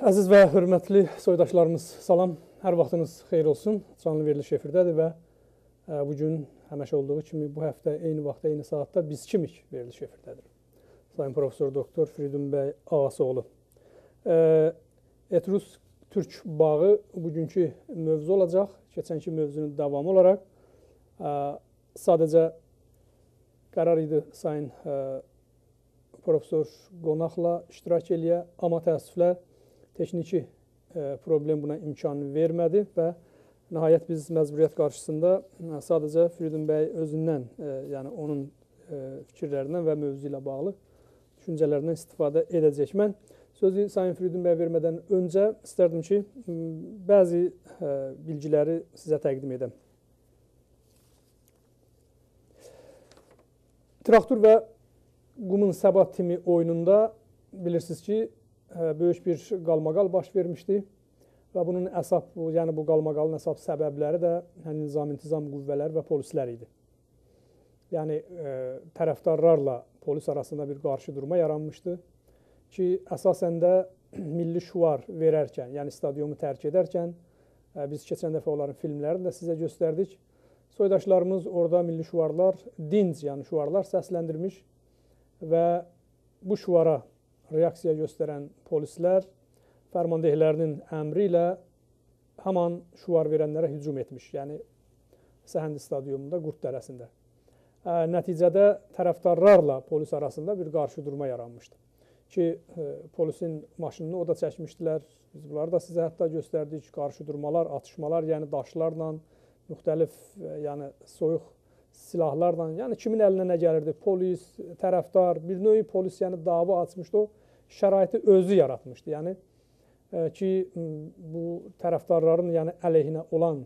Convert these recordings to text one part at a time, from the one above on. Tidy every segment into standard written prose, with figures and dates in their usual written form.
Əziz və hörmətli soydaşlarımız, salam. Hər vaxtınız xeyir olsun. Canlı veriliş efirdədir və bugün həmişə olduğu kimi bu həftə eyni vaxtda, eyni saatda Biz Kimik veriliş efirdədir. Sayın Profesor Doktor Firidun bəy Ağasoğlu. Etrus Türk bağı bugünkü mövzu olacaq. Keçənki mövzunun davamı olaraq sadəcə qərar idi Sayın Profesor qonaqla iştirak eləyə, amma təəssüflər texniki problem buna imkan vermədi və nəhayət biz məcburiyyət qarşısında sadəcə Firidun bəy özündən, yəni onun fikirlərindən və mövzu ilə bağlı düşüncələrindən istifadə edəcək. Mən sözü Sayın Firidun bəy vermədən öncə istərdim ki, bəzi bilgiləri sizə təqdim edəm. Traktor və Qumun Səbat timi oyununda bilirsiniz ki, böyük bir qalmaqal baş vermişdi və bunun yəni bu qalmaqalın əsas səbəbləri də nizam-intizam qüvvələri və polislər idi. Yəni, tərəfdarlarla polis arasında bir qarşı durma yaranmışdı ki, əsasən də milli şüar verərkən, yəni stadionu tərk edərkən, biz keçən dəfə onların filmlərini də sizə göstərdik. Soydaşlarımız orada milli şüarlar, dinc, yəni şüarlar səsləndirmiş və bu şüara reaksiya göstərən polislər fərmandehlərinin əmri ilə haman şüar verənlərə hücum etmiş, yəni Səhənd stadionunda, Qurd dərəsində. Nəticədə tərəfdarlarla polis arasında bir qarşıdurma yaranmışdı ki, polisin maşınını o da çəkmişdilər, biz bunları da sizə hətta göstərdik, qarşıdurmalar, atışmalar, yəni daşlarla, müxtəlif, yəni soyuq silahlarla, yəni kimin əlinə nə gəlirdi, polis, tərəfdar, bir növ polis yəni dava açmışdı, o şəraiti özü yaratmışdı. Yəni ki, bu tərəfdarların yəni əleyhinə olan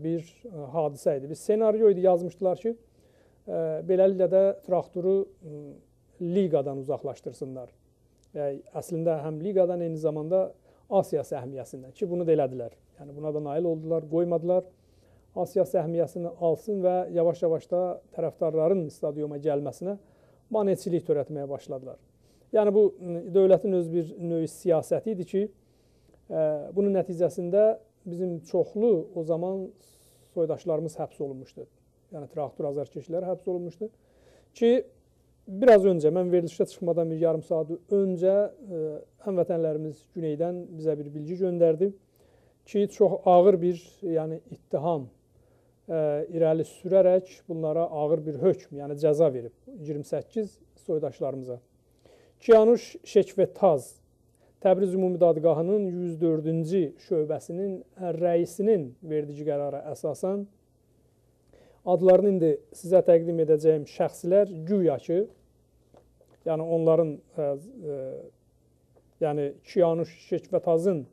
bir hadisə idi. Bir senaryo idi, yazmışdılar ki, beləliklə də traktoru liqadan uzaqlaşdırsınlar. Əslində həm liqadan, eyni zamanda Asiya səhmiyyəsindən ki, bunu da elədilər. Yəni buna da nail oldular, qoymadılar. Asiya səhmiyyəsini alsın və yavaş-yavaş da tərəfdarların stadiona gəlməsinə maneçilik törətməyə başladılar. Yəni, bu dövlətin öz bir növ siyasəti idi ki, bunun nəticəsində bizim çoxlu o zaman soydaşlarımız həbs olunmuşdu. Yəni, traktor azarkeşləri həbs olunmuşdu ki, biraz öncə, mən verilişə çıxmadan bir yarım saat öncə həmvətənlərimiz Güneydən bizə bir bilgi göndərdi ki, çox ağır bir yəni, ittiham irəli sürərək bunlara ağır bir hökm, yəni cəza verib 28 soydaşlarımıza. Kianuş Şekvetaz Təbriz Ümumi Dadgahının 104-cü şöbəsinin rəisinin verdiyi qərara əsasən adlarını indi sizə təqdim edəcəyim şəxslər güya ki, yəni onların yəni Kianuş Şekvetazın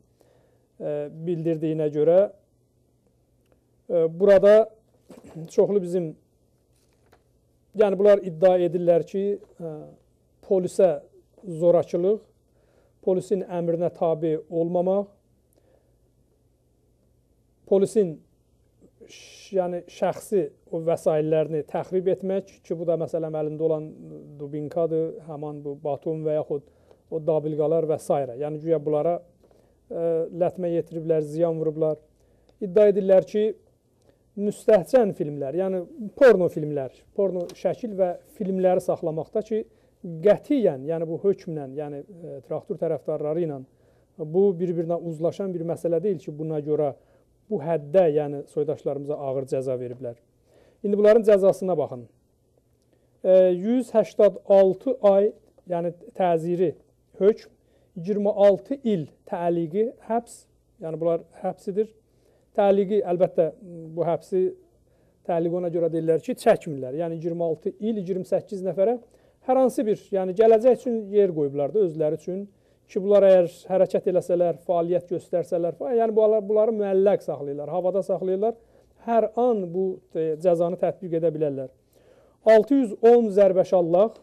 bildirdiyinə görə burada çoxlu bizim, yəni bunlar iddia edirlər ki, polisə zorakılıq, polisin əmrinə tabi olmamaq, polisin yəni şəxsi o vəsaillərini təxrib etmək ki, bu da məsələn əlində olan dubinkadır, həman bu baton və yaxud o dabilqalar və s. Yəni güya bunlara lətmə yetiriblər, ziyan vurublar. İddia edirlər ki, müstəhcən filmlər, yəni porno filmlər, porno şəkil və filmləri saxlamaqda ki, qətiyyən, yəni bu hökmlə, yəni traktor tərəfdarları ilə bu bir-birinə uzlaşan bir məsələ deyil ki, buna görə bu həddə, yəni soydaşlarımıza ağır cəza veriblər. İndi bunların cəzasına baxın. 186 ay, yəni təziri hökm, 26 il təliqi həbs, yəni bunlar həbsidir. Təliqi, əlbəttə, bu həbsi təliqi ona görə deyirlər ki, çəkmirlər. Yəni 26 il, 28 nəfərə hər hansı bir, yəni gələcək üçün yer qoyublar da özləri üçün ki, bunlar əgər hərəkət eləsələr, fəaliyyət göstərsələr, yəni bunları müəlləq saxlayırlar, havada saxlayırlar, hər an bu cəzanı tətbiq edə bilərlər. 610 zərbəşallaq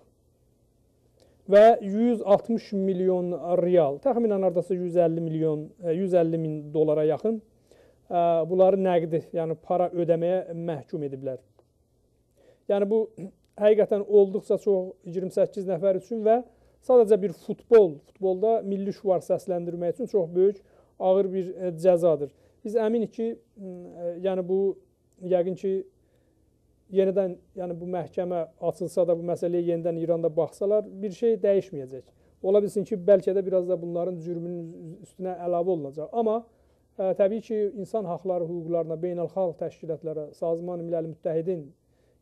və 160 milyon real, təxminən aradası 150 min dolara yaxın bunları nəqdi, yəni para ödəməyə məhkum ediblər. Yəni bu həqiqətən olduqca çox 28 nəfər üçün və sadəcə bir futbolda milli şüur səsləndirmək üçün çox böyük, ağır bir cəzadır. Biz əminik ki, yəni bu, yəqin ki, yenidən, yəni bu məhkəmə açılsa da, bu məsələyə yenidən İranda baxsalar, bir şey dəyişməyəcək. Ola bilsin ki, bəlkə də biraz da bunların cürmünün üstünə əlavə olunacaq. Amma təbii ki, insan haqları hüquqlarına, beynəlxalq təşkilatlara, Sazman-ı Milal Müttəhidin,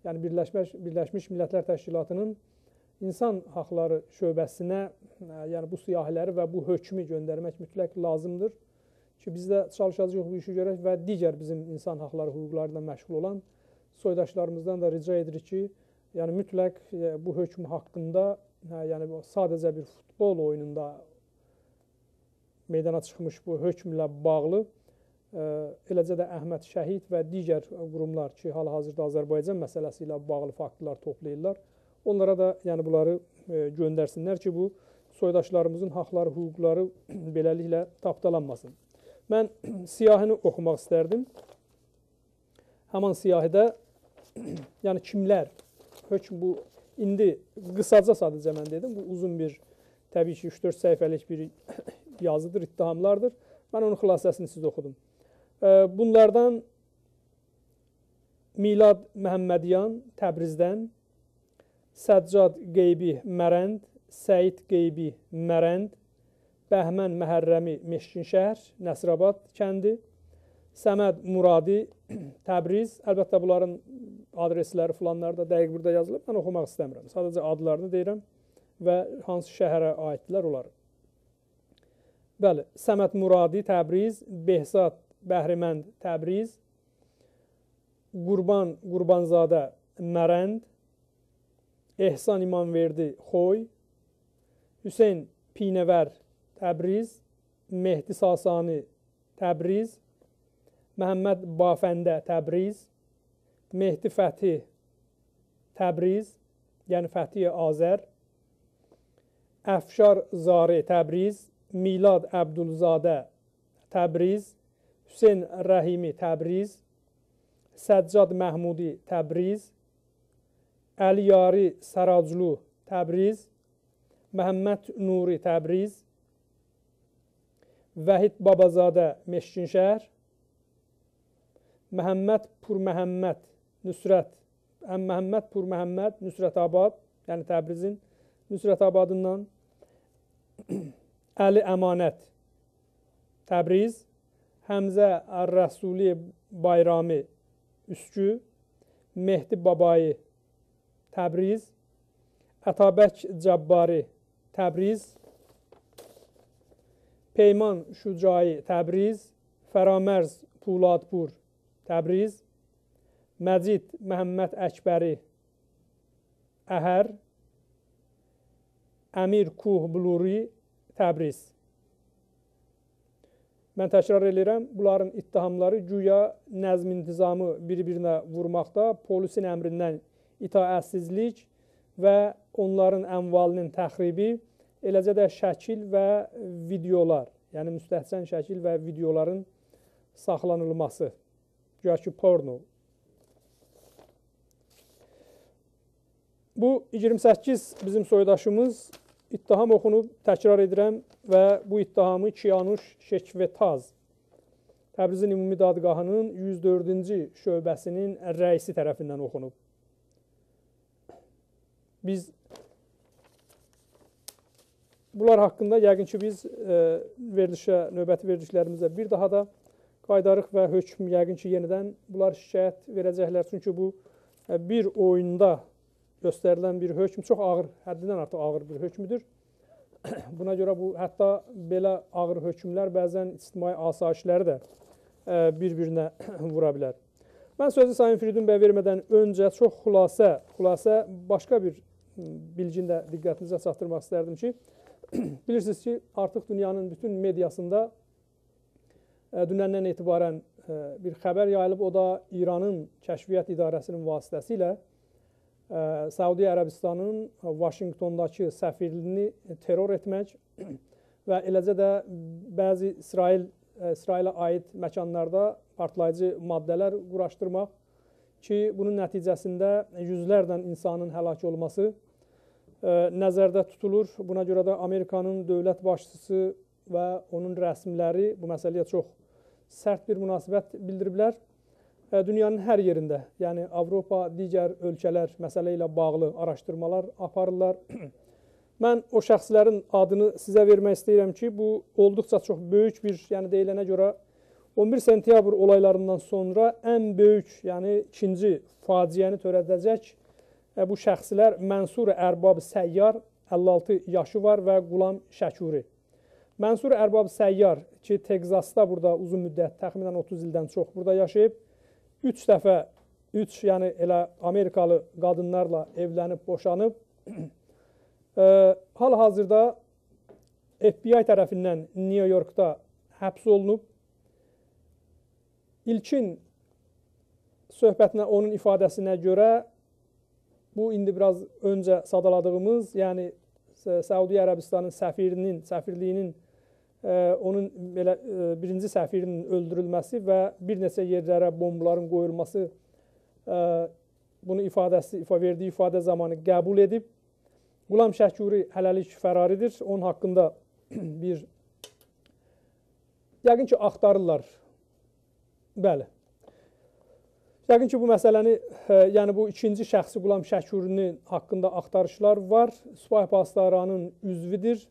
yəni Birləşmiş Millətlər Təşkilatının insan haqları şöbəsinə, yəni bu siyahiləri və bu hökmü göndərmək mütləq lazımdır ki, biz də çalışacağıq bu işi görək və digər bizim insan haqları hüquqlarına məşğul olan soydaşlarımızdan da rica edirik ki, yəni mütləq bu hökm haqqında, yəni sadəcə bir futbol oyununda meydana çıxmış bu hökmlə bağlı, eləcə də Əhməd Şəhid və digər qurumlar ki, hal-hazırda Azərbaycan məsələsi ilə bağlı faktlar toplayırlar. Onlara da yəni bunları göndərsinlər ki, bu soydaşlarımızın haqları, hüquqları beləliklə tapdalanmasın. Mən siyahını oxumaq istərdim. Həman siyahidə yəni kimlər, hökm bu, indi qısaca sadəcə mən dedim, bu uzun bir, təbii ki, 3-4 səhifəlik bir yazıdır, ittihamlardır. Mən onun xülasəsini sizə oxudum. Bunlardan Milad Məhəmmədyan Təbrizdən, Səccad Qeybi Mərənd, Səid Qeybi Mərənd, Bəhmən Məhərrəmi Meşkinşəhər, Nəsirabad kəndi, Səməd Muradi Təbriz, əlbəttə bunların adresləri filanları da dəqiq burada yazılıb, mən oxumaq istəmirəm. Sadəcə adlarını deyirəm və hansı şəhərə aiddirlər onları. Bəli, Səməd Muradi Təbriz, Behzad Bəhrimənd Təbriz, Qurban Qurbanzadə Mərənd, Ehsan İmanverdi Xoy, Hüseyn Pinəvər Təbriz, Mehdi Sasani Təbriz, Məhəmməd Bafəndə Təbriz, Mehdi Fəthi Təbriz, yəni Fəthi Azər, Əfşar Zari Təbriz, Milad Əbdülzadə Təbriz, Hüseyn Rəhimi Təbriz, Səccad Məhmudi Təbriz, Əliyari Səraclu Təbriz, Məhəmməd Nuri Təbriz, Vəhid Babazadə Meşkinşəhər, Məhəmməd Purməhəmməd Nüsrət, Məhəmməd Purməhəmməd Nüsrətabad, yəni Təbrizin Nüsrətabadından, Əli Əmanət Təbriz, Həmzə Ər-Rəsuli Bayrami Üskü, Mehdi Babayı Təbriz, Ətabək Cəbbari Təbriz, Peyman Şucai Təbriz, Fəramərz Puladpur Təbriz, Məcid Məhəmməd Əkbəri Əhər, Əmir Kuh Bluri Təbriz. Mən təkrar edirəm, bunların ittihamları güya nəzm-intizamı bir-birinə vurmaqda, polisin əmrindən itaətsizlik və onların əmvalının təxribi, eləcə də şəkil və videolar, yəni müstəhcən şəkil və videoların saxlanılması, güya ki porno. Bu 28 bizim soydaşımız ittiham oxunub, təkrar edirəm və bu ittihamı Kiyanuş Şekvetaz, Təbrizin Ümumi Dadgahının 104-cü şöbəsinin rəisi tərəfindən oxunub. Biz bunlar haqqında yəqin ki, biz növbəti verilişlərimizə bir daha da qaydarıq və hökm yəqin ki, yenidən bunlar şikayət verəcəklər. Çünki bu bir oyunda göstərilən bir hökm çox ağır, həddindən artıq ağır bir hökmüdür. Buna görə bu, hətta belə ağır hökmlər bəzən ictimai asayişləri də bir-birinə vura bilər. Mən sözü Sayın Firidun bəy vermədən öncə çox xülasə başqa bir bilgini də diqqətinizə çatdırmaq istərdim ki, bilirsiniz ki, artıq dünyanın bütün mediasında dünəndən etibarən bir xəbər yayılıb, o da İranın Kəşfiyyat İdarəsinin vasitəsilə Səudiyyə Ərəbistanın Vaşinqtondakı səfirliyini terror etmək və eləcə də bəzi İsrailə aid məkanlarda partlayıcı maddələr quraşdırmaq ki, bunun nəticəsində yüzlərlə insanın həlak olması nəzərdə tutulur. Buna görə də Amerikanın dövlət başçısı və onun rəsmiləri bu məsələyə çox sərt bir münasibət bildiriblər. Dünyanın hər yerində, yəni Avropa, digər ölkələr məsələ ilə bağlı araşdırmalar aparırlar. Mən o şəxslərin adını sizə vermək istəyirəm ki, bu olduqca çox böyük bir, yəni deyilənə görə 11 sentyabr olaylarından sonra ən böyük, yəni ikinci faciəni törədəcək bu şəxslər Mənsur Ərbab Səyyar, 56 yaşı var və Qulam Şəkuri. Mənsur Ərbab Səyyar ki, Texasda burada uzun müddət, təxminən 30 ildən çox burada yaşayıb, 3 dəfə, yəni elə Amerikalı qadınlarla evlənib, boşanıb. Hal-hazırda FBI tərəfindən New Yorkda həbs olunub. İlkin söhbətinə, onun ifadəsinə görə, bu indi biraz öncə sadaladığımız, yəni Səudiyyə Ərəbistanın səfirliyinin onun belə birinci səfirinin öldürülməsi və bir neçə yerlərə bombaların qoyulması bunu verdiyi ifadə zamanı qəbul edib. Qulam Şəkuri hələlik fəraridir. Onun haqqında bir yəqin ki, axtarırlar. Bəli. Yəqin ki, bu məsələni, yəni bu ikinci şəxsi Qulam Şəkurinin haqqında axtarışlar var. Sipah Pastaranın üzvidir.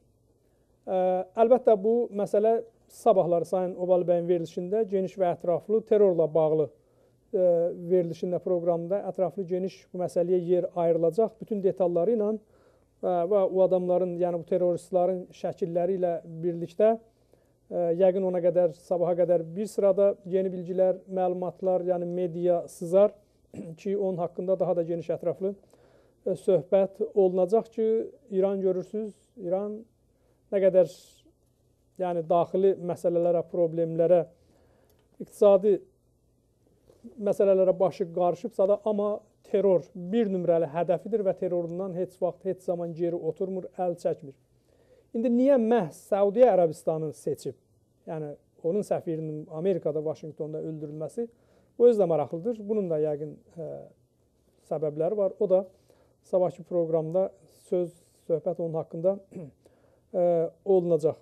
Əlbəttə, bu məsələ sabahları Sayın Obalı bəyin verilişində geniş və ətraflı terrorla bağlı verilişində, proqramda ətraflı geniş bu məsələyə yer ayrılacaq. Bütün detalları ilə və o adamların, yəni bu terroristlərin şəkilləri ilə birlikdə yəqin ona qədər, sabaha qədər bir sırada yeni bilgilər, məlumatlar, yəni media sızar ki, onun haqqında daha da geniş ətraflı söhbət olunacaq ki, İran görürsünüz, İran nə qədər yəni daxili məsələlərə, problemlərə, iqtisadi məsələlərə başı qarışıbsa da, amma terror bir nömrəli hədəfidir və terrorundan heç vaxt, heç zaman geri oturmur, əl çəkmir. İndi niyə məhz Səudiyyə Ərəbistanı seçib? Yəni, onun səfirinin Amerikada, Vaşinqtonda öldürülməsi bu özü də maraqlıdır. Bunun da yəqin səbəbləri var. O da sabahki proqramda söhbət onun haqqında olunacaq.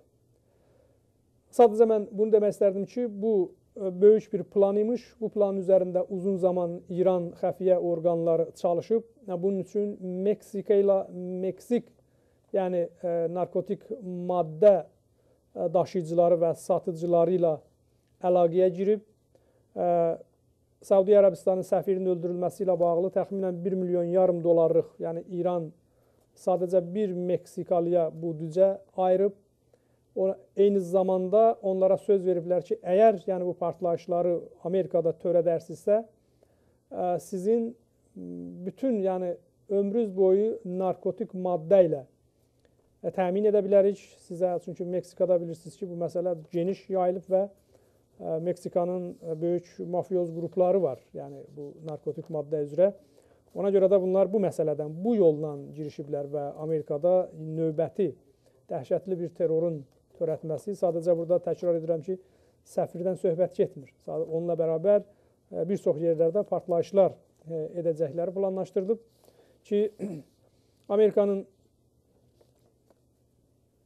Sadəcə mən bunu demək istərdim ki, bu böyük bir plan imiş. Bu plan üzərində uzun zaman İran xəfiyyə orqanları çalışıb. Bunun üçün Meksik, yəni narkotik maddə daşıyıcıları və satıcıları ilə əlaqəyə girib. Səudiyyə Ərəbistanın səfirinin öldürülməsi ilə bağlı təxminən $1,5 milyon, yəni İran sadəcə bir Meksikalıya budcə ayırıb. Eyni zamanda onlara söz veriblər ki, əgər yəni bu partlayışları Amerikada törədərsinizsə, sizin bütün yəni ömrünüz boyu narkotik maddə ilə təmin edə bilərik sizə. Çünki Meksikada bilirsiniz ki, bu məsələ geniş yayılıb və Meksikanın böyük mafyoz qrupları var, yəni bu narkotik maddə üzrə. Ona görə də bunlar bu məsələdən, bu yolla girişiblər və Amerikada növbəti dəhşətli bir terrorun törətməsi. Sadəcə burada təkrar edirəm ki, səfirdən söhbət getmir. Onunla bərabər bir çox yerlərdə partlayışlar edəcəkləri planlaşdırılıb ki, Amerikanın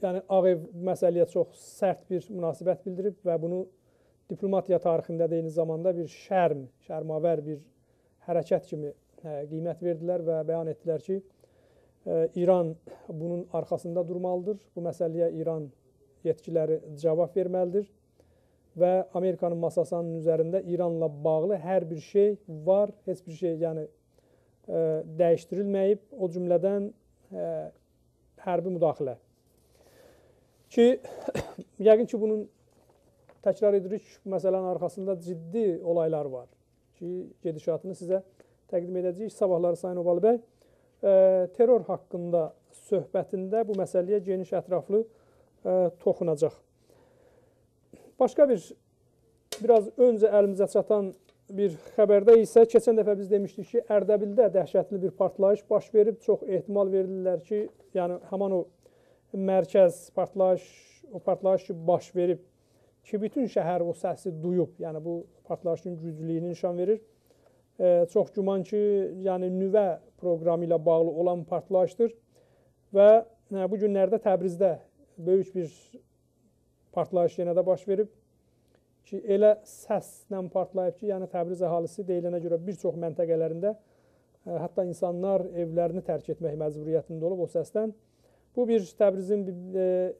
yəni Ağ Ev məsələyə çox sərt bir münasibət bildirib və bunu diplomatiya tarixində də eyni zamanda bir şərmavər bir hərəkət kimi qiymət verdilər və bəyan etdilər ki, İran bunun arxasında durmalıdır. Bu məsələyə İran yetkiləri cavab verməlidir və Amerikanın masasının üzərində İranla bağlı hər bir şey var, heç bir şey yəni dəyişdirilməyib, o cümlədən hərbi müdaxilə. Ki, yəqin ki, bunun təkrar edirik, bu məsələnin arxasında ciddi olaylar var ki, gedişatını sizə təqdim edəcəyik. Sabahları Sayın Obalı bəy terror haqqında söhbətində bu məsələyə geniş ətraflı toxunacaq. Başqa biraz öncə əlimizə çatan bir xəbərdə isə keçən dəfə biz demişdik ki, Ərdəbildə dəhşətli bir partlayış baş verib. Çox ehtimal verirlər ki, yəni həman o mərkəz partlayış ki baş verib ki, bütün şəhər o səsi duyub, yəni bu partlayışın güclülüyünü nişan verir. Çox güman ki, yəni nüvə proqramı ilə bağlı olan partlayışdır. Və bu günlərdə Təbrizdə böyük bir partlayış yenə də baş verib ki, elə səslə partlayıb ki, yəni Təbriz əhalisi deyilənə görə bir çox məntəqələrində hətta insanlar evlərini tərk etmək məcburiyyətində olub o səsdən. Bu bir Təbrizin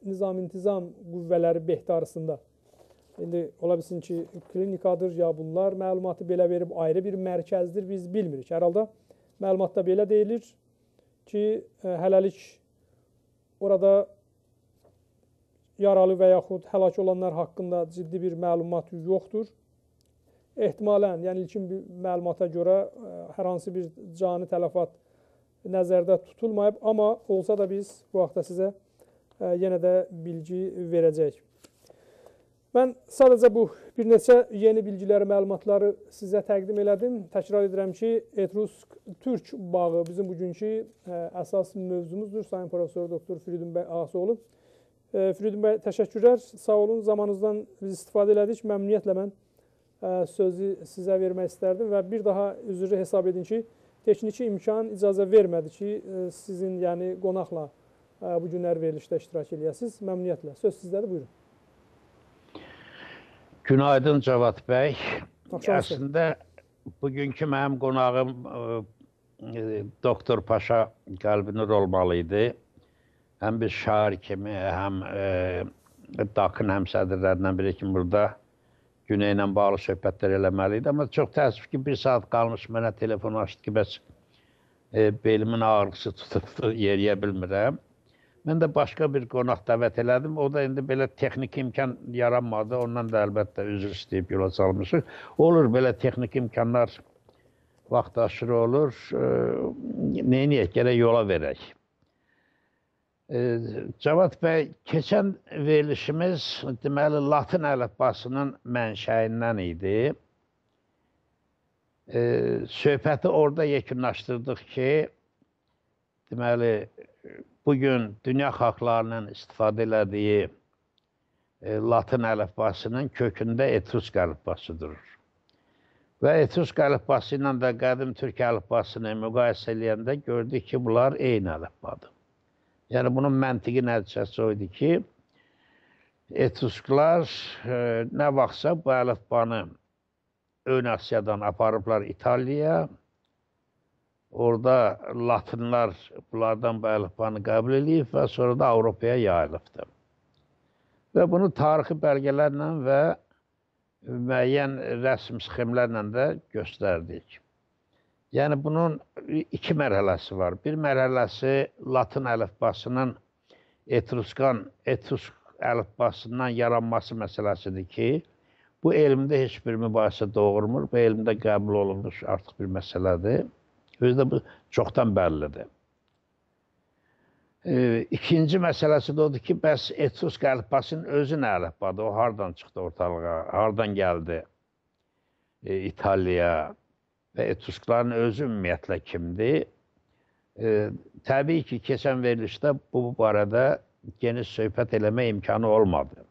nizam-intizam qüvvələri behtarısında. İndi ola bilsin ki, klinikadır ya bunlar məlumatı belə verib ayrı bir mərkəzdir, biz bilmirik. Hər halda məlumatda belə deyilir ki, hələlik orada yaralı və yaxud həlak olanlar haqqında ciddi bir məlumat yoxdur. Ehtimalən, yəni ilkin məlumata görə hər hansı bir cani tələfat nəzərdə tutulmayıb, amma olsa da biz bu haqda sizə yenə də bilgi verəcəyik. Mən sadəcə bu bir neçə yeni bilgiləri, məlumatları sizə təqdim elədim. Təkrar edirəm ki, Etrusk-Türk bağı bizim bugünkü əsas mövzumuzdur. Sayın Profesor Doktor Firidun bəy Ağasoğlu. Firidun bəy, təşəkkürlər. Sağ olun, zamanınızdan biz istifadə elədik. Məmnuniyyətlə mən sözü sizə vermək istərdim və bir daha üzrü hesab edin ki, texniki imkan icazə vermədi ki, sizin yəni qonaqla bu günlər verilişdə iştirak edəsiniz. Məmnuniyyətlə. Söz sizdədir, buyurun. Günaydın Cavad bəy. Əslində, bugünkü mənim qonağım Doktor Paşa Qəlbinur olmalıydı. Həm bir şair kimi, həm DAK-ın həmsədrlərindən biri kimi burada Güney ilə bağlı söhbətlər eləməliydi. Amma çox təəssüf ki, bir saat qalmış mənə telefon açdı ki, bəs belimin ağrısı tutubdu, yeriyə bilmirəm. Mən də başqa bir qonaq dəvət elədim. O da indi belə texniki imkan yaranmadı. Ondan da əlbəttə üzr istəyib yola salmışıq. Olur, belə texniki imkanlar vaxt aşırı olur. Neyniyək, gərək yola verək. Cavad bəy, keçən verilişimiz deməli Latın əlifbasının mənşəyindən idi. Söhbəti orada yekunlaşdırdıq ki, deməli, bugün dünya xalqlarının istifadə elədiyi Latın əlifbasının kökündə Etrusk əlifbası durur. Və Etrusk əlifbası ilə də qədim Türk əlifbasını müqayisə eləyəndə gördük ki, bunlar eyni əlifbadır. Yəni, bunun məntiqi nəticəsi o idi ki, Etrusklar nə vaxtsa bu əlifbanı Ön Asiyadan aparıblar İtaliyaya, orada Latınlar bunlardan bu əlifbanı qəbul edib və sonra da Avropaya yayılıbdır. Və bunu tarixi bəlgələrlə və müəyyən rəsm sxemlərlə də göstərdik. Yəni, bunun iki mərhələsi var. Bir mərhələsi Latın əlifbasının Etrusk əlifbasından yaranması məsələsidir ki, bu elmdə heç bir mübahisə doğurmur, bu elmdə qəbul olunmuş artıq bir məsələdir. Özü də bu çoxdan bəllidir. İkinci məsələsi də odur ki, bəs Etrusk əlifbasının özü nə əlifbadır? O hardan çıxdı ortalığa, hardan gəldi İtaliyaya və Etruskların özü ümumiyyətlə kimdir? Təbii ki, keçən verilişdə bu barədə geniş söhbət eləmə imkanı olmadı.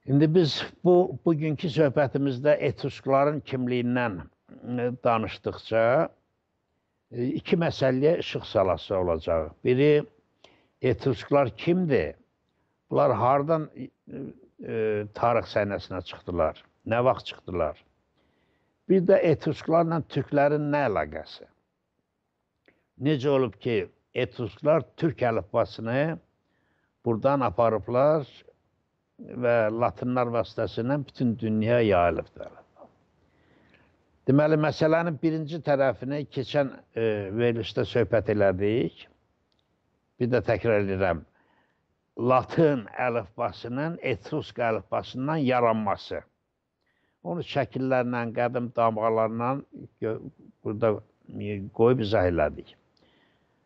İndi biz bugünkü söhbətimizdə Etruskların kimliyindən danışdıqca iki məsələyə işıq salası olacaq. Biri, Etrusklar kimdir? Bunlar hardan tarix səhnəsinə çıxdılar? Nə vaxt çıxdılar? Bir də Etrusklarla Türklərin nə əlaqəsi? Necə olub ki, Etrusklar Türk əlifbasını buradan aparıblar və Latınlar vasitəsilə bütün dünyaya yayılıbdır. Deməli, məsələnin birinci tərəfini keçən verilişdə söhbət elədik. Bir də təkrar edirəm. Latın əlifbasının Etrusk əlifbasından yaranması. Onu şəkillərlə, qədim damğalarla burada qoyub izah elədik.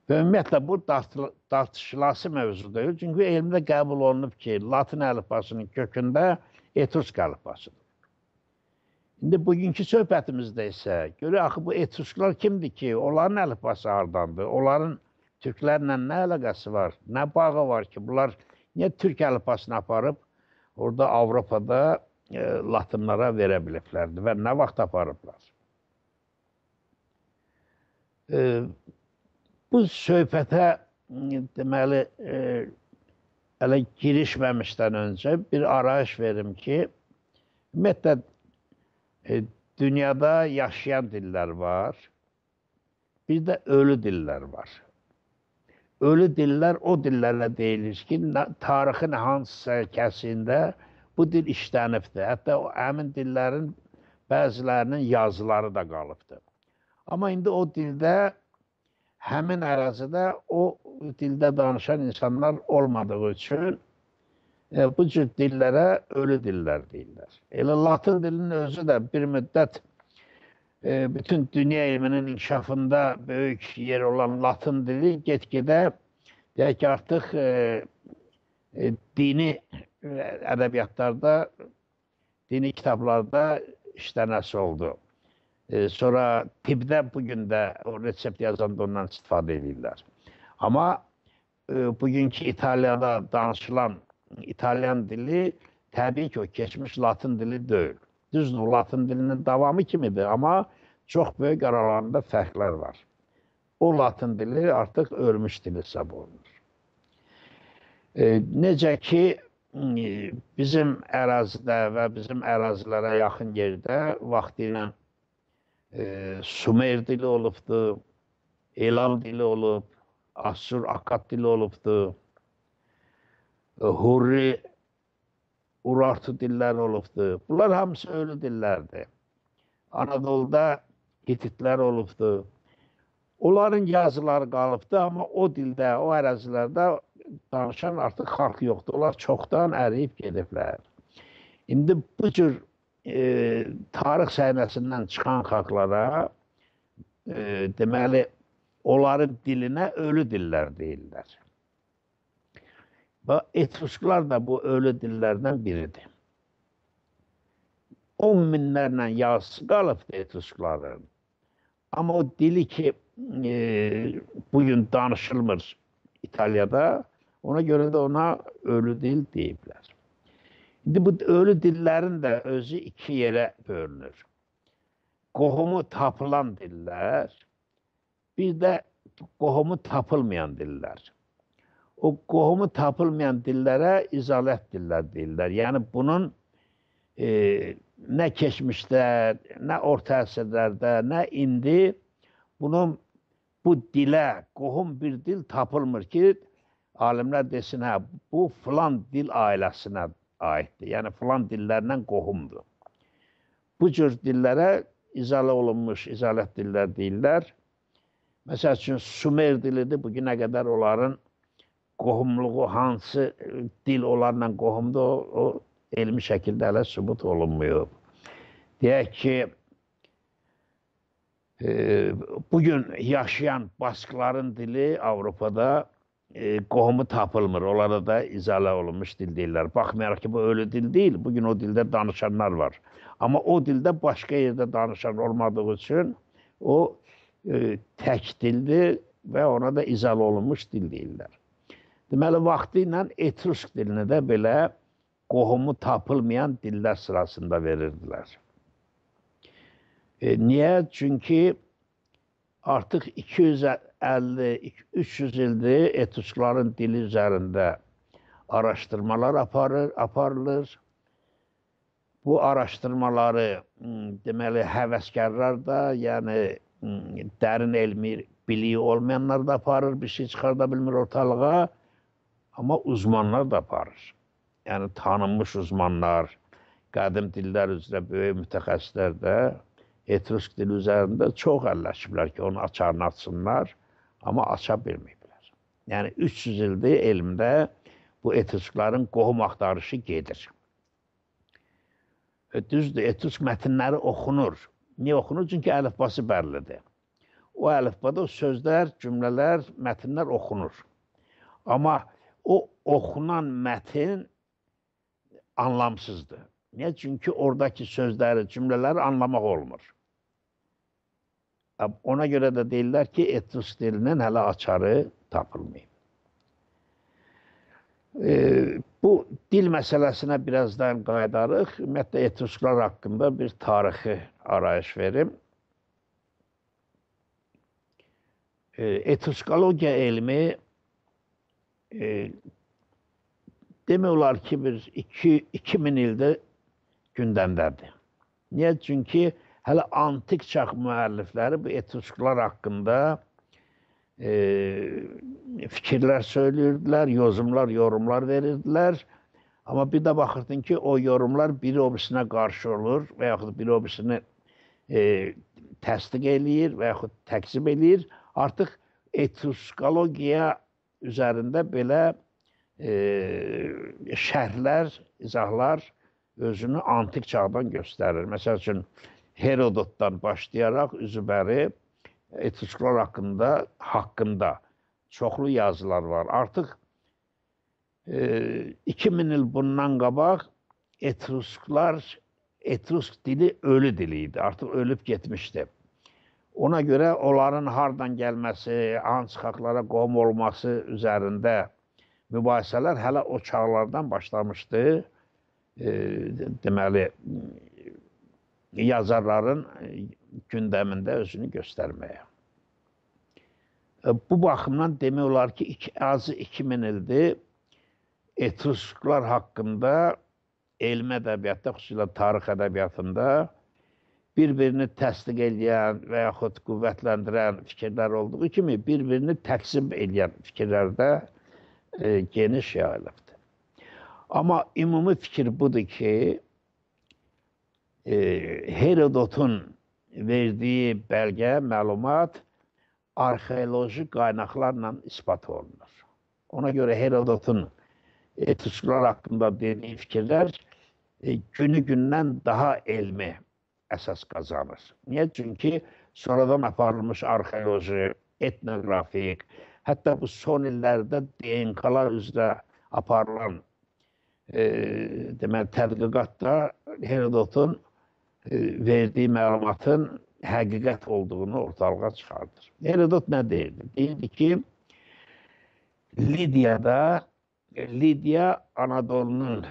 Və ümumiyyətlə, bu tartışılası mövzu deyil. Çünki elmdə qəbul olunub ki, Latın əlifbasının kökündə Etrusk əlifbasıdır. İndi bugünkü söhbətimizdə isə, görək, axı bu Etrusklar kimdir ki, onların əlifbası hardandır? Onların Türklərlə nə əlaqəsi var? Nə bağı var ki, bunlar niyə Türk əlifbasını aparıb, orada Avropada Latınlara verə biliblərdir və nə vaxt aparıblar? Bu söhbətə deməli, hələ girişməmişdən öncə bir arayış verim ki, ümumiyyətlə, dünyada yaşayan dillər var, bir də ölü dillər var. Ölü dillər o dillərlə deyilir ki, tarixin hansısa kəsində bu dil işlənibdir. Hətta həmin dillərin bəzilərinin yazıları da qalıbdır. Amma indi o dildə, həmin ərazidə o dildə danışan insanlar olmadığı üçün bu cür dillərə ölü dillər deyirlər. Elə Latın dilinin özü də bir müddət bütün dünya elminin inkişafında böyük yer olan Latın dili get-gedə deyək ki, artıq dini ədəbiyyatlarda, dini kitablarda işlənəsi oldu. Sonra tibbdə bugün də o resept yazanda ondan istifadə edirlər. Amma bugünkü İtaliyada danışılan İtalyan dili təbii ki, o keçmiş Latın dili deyil. Düzdür, Latın dilinin davamı kimidir, amma çox böyük aralarında fərqlər var. O Latın dili artıq ölmüş dil hesab olunur. Necə ki, bizim ərazidə və bizim ərazilərə yaxın yerdə vaxtilə Sumer dili olubdur, Elam dili olub, Assur, Akkad dili olubdur, Hurri, Urartu dillər olubdur. Bunlar hamısı ölü dillərdir. Anadolu'da Hititlər olubdur. Onların yazıları qalıbdır, amma o dildə, o ərazilərdə danışan artıq xalq yoxdur. Onlar çoxdan əriyib gediblər. İndi bu cür tarix səhnəsindən çıxan xalqlara deməli, onların dilinə ölü dillər deyirlər. Və Etrusklar da bu ölü dillərdən biridir. 10 minlərlə yazısı qalıbdır Etruskların. Amma o dili ki, bugün danışılmır İtaliyada, ona görə də ona ölü dil deyiblər. İndi bu ölü dillerin də özü iki yerə bölünür. Qohumu tapılan dillər, bir də qohumu tapılmayan dillər. O qohumu tapılmayan dillərə izalət dillər deyirlər. Yəni bunun nə keçmişdə, nə orta əsrlərdə, nə indi bunun bu dilə qohum bir dil tapılmır ki, alimlər desin, hə, bu filan dil ailəsinə aiddir. Yəni filan dillərlə qohumdur. Bu cür dillərə izalə olunmuş izalət dillər deyirlər. Məsəl üçün Sumer dilidir, bugünə qədər onların qohumluğu hansı dil onlarla qohumdur, o elmi şəkildə hələ sübut olunmuyor. Deyək ki, bugün yaşayan Baskların dili Avropada qohumu tapılmır. Onlara da izalə olunmuş dil deyirlər. Baxmayaraq ki, bu ölü dil deyil, bugün o dildə danışanlar var. Amma o dildə başqa yerdə danışan olmadığı üçün o tək dildir və ona da izalə olunmuş dil deyirlər. Deməli, vaxtı ilə Etrusk dilini də belə qohumu tapılmayan dillər sırasında verirdilər. Niyə? Çünki artıq 250-300 ildir Etruskların dili üzərində araşdırmalar aparılır. Bu araşdırmaları deməli həvəskarlar da, yəni dərin elmi biliyi olmayanlar da aparır, bir şey çıxarda bilmir ortalığa, amma uzmanlar da aparır. Yəni tanınmış uzmanlar, qədim dillər üzrə böyük mütəxəssislər də Etrusk dili üzərində çox əlləşiblər ki, onun açarını açsınlar, amma aça bilməyiblər. Yəni 300 ildir elmdə bu Etruskların qohum axtarışı gedir. Düzdür, Etrusk mətnləri oxunur. Niyə oxunur? Çünki əlifbası bəllidir. O əlifbada sözlər, cümlələr, mətnlər oxunur. Amma o oxunan mətn anlamsızdır. Niyə? Çünki oradakı sözləri, cümlələri anlamaq olmur. Ona görə də deyirlər ki, Etrusk dilinin hələ açarı tapılmayıb. Bu dil məsələsinə birazdan qayıdarıq. Ümumiyyətlə, Etrusklar haqqında bir tarixi arayış verim. Etruskologiya elmi demək olar ki, 2000 ildir gündəmdədir. Niyə? Çünki hələ antik çağ müəllifləri bu etrusklar haqqında fikirlər söyləyirdilər, yorumlar verirdilər. Amma bir də baxırdın ki, o yorumlar biri o birisinə qarşı olur və yaxud biri o birisini təsdiq eləyir və yaxud təkzib eləyir. Artıq etruskologiya üzərində belə şərhlər, izahlar özünü antik çağdan göstərir. Məsəl üçün, Herodotdan başlayaraq üzübəri etrusklar haqqında çoxlu yazılar var. Artıq 2000 il bundan qabaq etrusk dili ölü dili idi. Artıq ölüb getmişdi. Ona görə onların hardan gəlməsi, hansı xalqlara qohum olması üzərində mübahisələr hələ o çağlardan başlamışdı. Deməli, yazarların gündəmində özünü göstərməyə. Bu baxımdan demək olar ki, azı 2000 ildir etrusklar haqqında elmi ədəbiyyatda, xüsusilə tarix ədəbiyyatında bir-birini təsdiq edən və yaxud qüvvətləndirən fikirlər olduğu kimi, bir-birini təqsim edən fikirlər də geniş yayılıbdır. Amma ümumi fikir budur ki, Herodotun verdiyi bəlgə, məlumat arxeoloji qaynaqlarla ispat olunur. Ona görə Herodotun etrusklar haqqında dediyi fikirlər günü-gündən daha elmi əsas qazanır. Niyə? Çünki sonradan aparılmış arxeoloji, etnografik, hətta bu son illərdə DNK-lar üzrə aparılan tədqiqatda Herodotun verdiyi məlumatın həqiqət olduğunu ortalığa çıxardır. Herodot nə deyirdi? Deyirdi ki, Lidiya Anadolunun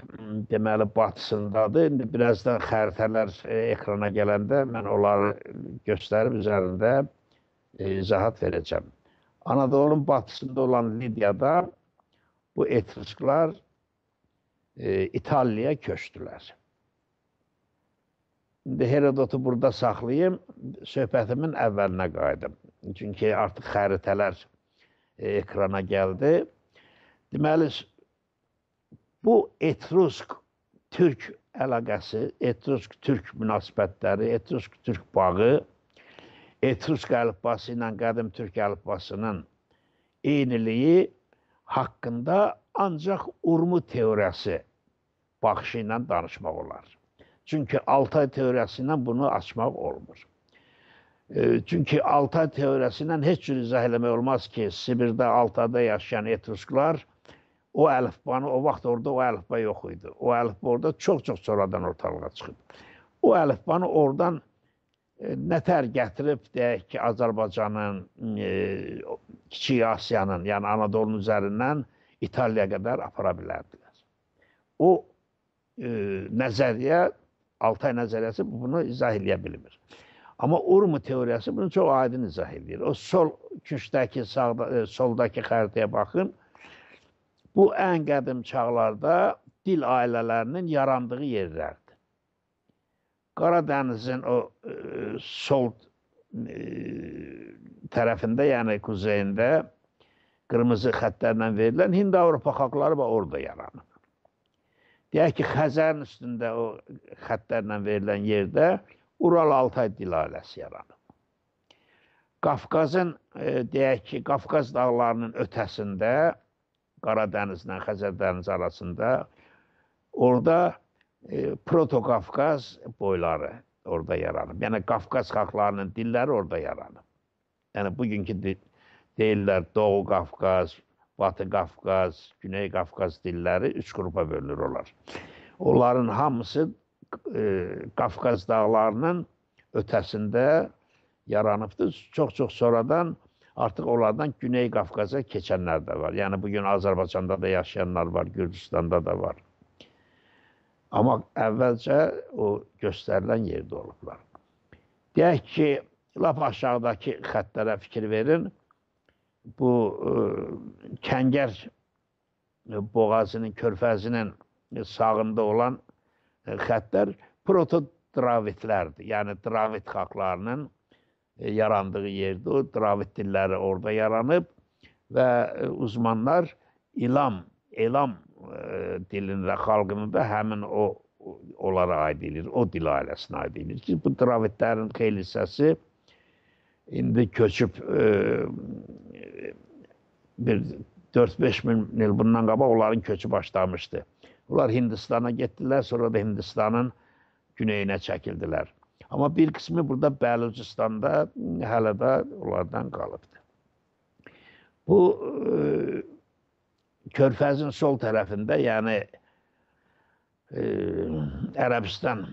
deməli batısındadır. İndi birazdan xəritələr ekrana gələndə mən onları göstərib üzərində izahat verəcəm. Anadolunun batısında olan Lidiyada bu etrusklar İtaliyaya köçdülər. İndi Herodotu burada saxlayayım, söhbətimin əvvəlinə qayıdım. Çünki artıq xəritələr ekrana gəldi. Deməli, bu etrusk-türk əlaqəsi, etrusk-türk münasibətləri, etrusk-türk bağı, etrusk əlifbası ilə qədim türk əlifbasının eyniliyi haqqında ancaq Urmu teoriyası baxışı ilə danışmaq olar. Çünki Altay teoriyası ilə bunu açmaq olmur. Çünki Altay teoriyası ilə heç cür izah eləmək olmaz ki, Sibirdə, Altayda yaşayan etrusklar o əlifbanı, o vaxt orada o əlifba yox idi. O əlifba orada çox-çox sonradan ortalığa çıxıb. O əlifbanı oradan nətər gətirib, deyək ki, Azərbaycanın, Kiçik Asiyanın, yəni Anadolunun üzərindən İtaliya qədər apara bilərdilər. O nəzəriyyə, Altay nəzəriyyəsi bunu izah eləyə bilmir. Amma Urmu teoriyası bunu çox aydın izah edir. O sol küşdəki, soldakı xəritəyə baxın. Bu ən qədim çağlarda dil ailələrinin yarandığı yerlərdir. Qaradənizin o sol tərəfində, yəni kuzeyində qırmızı xəttlərlə verilən Hind-Avropa xalqları orada yaranıb. Deyək ki, Xəzərin üstündə o xəttlərlə verilən yerdə Ural-Altay dil ailəsi yaranıb. Qafqazın, deyək ki, Qafqaz dağlarının ötəsində, Qaradənizlə Xəzər dənizi arasında, orada Proto-Qafqaz boyları orada yaranıb. Yəni, Qafqaz xalqlarının dilləri orada yaranıb. Yəni, bugünkü deyirlər Doğu Qafqaz, Batı Qafqaz, Güney Qafqaz dilləri 3 qrupa bölünür olar. Onların hamısı Qafqaz dağlarının ötəsində yaranıbdır. Çox-çox sonradan artıq onlardan Güney Qafqaza keçənlər də var. Yəni, bugün Azərbaycanda da yaşayanlar var, Gürcüstanda da var. Amma əvvəlcə o göstərilən yerdə olublar. Deyək ki, lap aşağıdakı xəttlərə fikir verin. Bu Kəngər boğazının, körfəzinin sağında olan xəttlər proto-dravidlərdir. Yəni dravid xalqlarının yarandığı yerdə o dravid dilləri orada yaranıb və uzmanlar elam dilində, xalqında həmin onlara aid edilir, o dil ailəsinə aid edilir ki, bu dravidlərin xeyli hissəsi indi köçüb bir 4-5 min il bundan qabaq onların köçü başlamışdı. Onlar Hindistana getdilər, sonra da Hindistanın güneyinə çəkildilər. Amma bir qismi burada Bəlucistanda hələ də onlardan qalıbdır. Bu körfəzin sol tərəfində, yəni Ərəbistan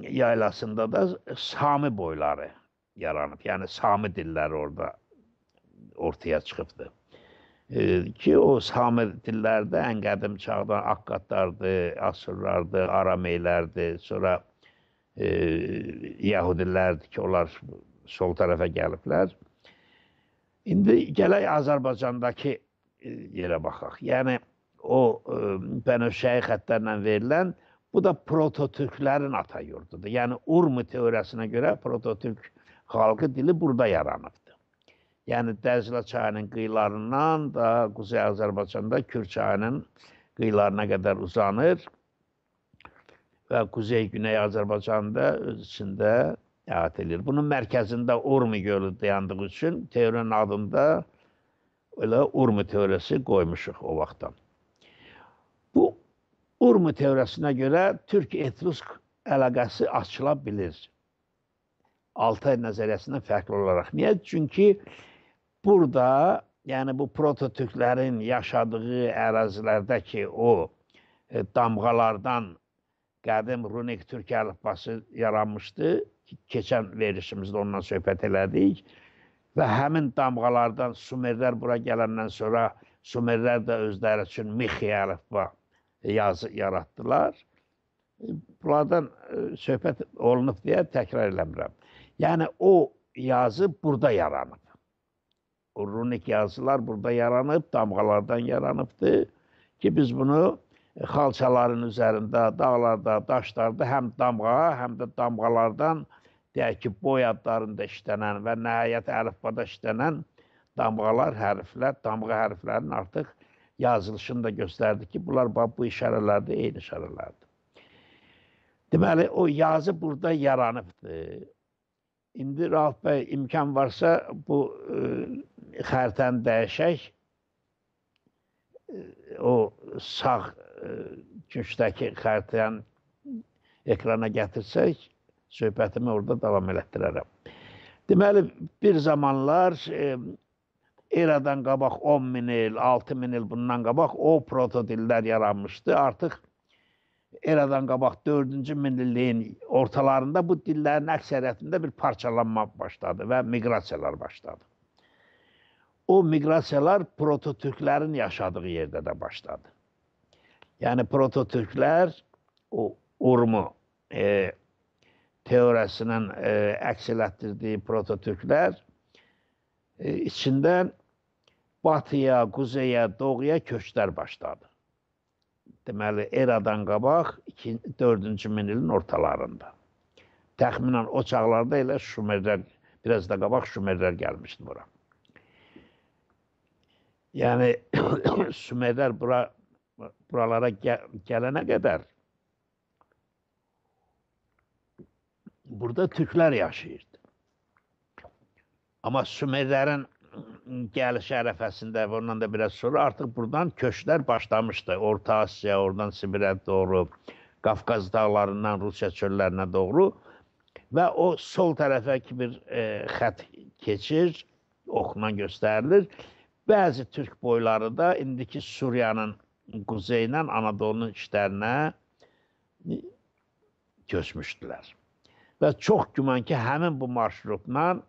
yaylasında da Sami boyları yaranıb. Yəni Sami dilləri orada ortaya çıxıbdır. Ki o Sami dillərdə ən qədim çağda Akkadlardır, Asurlardır, Arameylərdir, sonra Yahudilərdir ki, onlar sol tərəfə gəliblər. İndi gələk Azərbaycandakı yerə baxaq. Yəni o Bənövşəyi xəttlərlə verilən, bu da prototürklərin ata yurdudur. Yəni Urmu teoriyasına görə prototürk xalqı dili burada yaranıbdır. Yəni Dəzlə çayının qıyılarından da Quzey Azərbaycanda Kür çayının qıyılarına qədər uzanır və Quzey-Güney Azərbaycanda öz içində əhatə edilir. Bunun mərkəzində Urmu gölü dayandığı üçün teorinin adında elə Urmu teoriyası qoymuşuq o vaxtdan. Bu Urmu teoriyasına görə Türk-Etrusk əlaqəsi açıla bilir. Altay nəzəriyyəsindən fərqli olaraq. Niyə? Çünki burada, yəni bu prototürklərin yaşadığı ərazilərdəki o damğalardan qədim runik türk əlifbası yaranmışdı. Keçən verilişimizdə ondan söhbət elədik. Və həmin damğalardan Sumerlər bura gələndən sonra Sumerlər də özləri üçün Mixi əlifba yazı yaratdılar. Bunlardan söhbət olunub deyə təkrar eləmirəm. Yəni o yazı burada yaranıb. O runik yazılar burada yaranıb, damğalardan yaranıbdır ki, biz bunu xalçaların üzərində, dağlarda, daşlarda həm damğa, həm də damğalardan deyək ki, boy adlarında işlənən və nəhayət əlifbada işlənən damğalar, hərflər, damğa hərflərinin artıq yazılışını da göstərdi ki, bunlar bu işarələrdə eyni işarələrdir. Deməli, o yazı burada yaranıbdır. İndi Rauf bəy, imkan varsa bu xəritəni dəyişək. O sağ küncdəki xəritəni ekrana gətirsək, söhbətimi orada davam elətdirərəm. Deməli, bir zamanlar eradan qabaq 10 min il, 6 min il bundan qabaq o protodillər yaranmışdı. Artıq eradan qabaq 4-cü minilliyin ortalarında bu dillərin əksəriyyətində bir parçalanma başladı və miqrasiyalar başladı. O miqrasiyalar prototürklərin yaşadığı yerdə də başladı. Yəni prototürklər, o Urmu teoriyasının əks elətdirdiyi prototürklər içindən batıya, quzeyə, doğuya köçlər başladı. Deməli, eradan qabaq 4-cü minilin ortalarında. Təxminən o çağlarda elə Şumerlər, biraz da qabaq Şumerlər gəlmişdi bura. Yəni, Şumerlər buralara gələnə qədər burada türklər yaşayırdı. Amma Sümerlərin gəliş ərəfəsində və ondan da biraz sonra artıq buradan köçlər başlamışdı. Orta Asiya, oradan Sibirə doğru, Qafqaz dağlarından Rusiya çöllərinə doğru və o sol tərəfə ki bir xət keçir, oxuna göstərilir. Bəzi türk boyları da indiki Suriyanın quzeylə Anadolu'nun işlərinə köçmüşdülər. Və çox güman ki, həmin bu marşrutla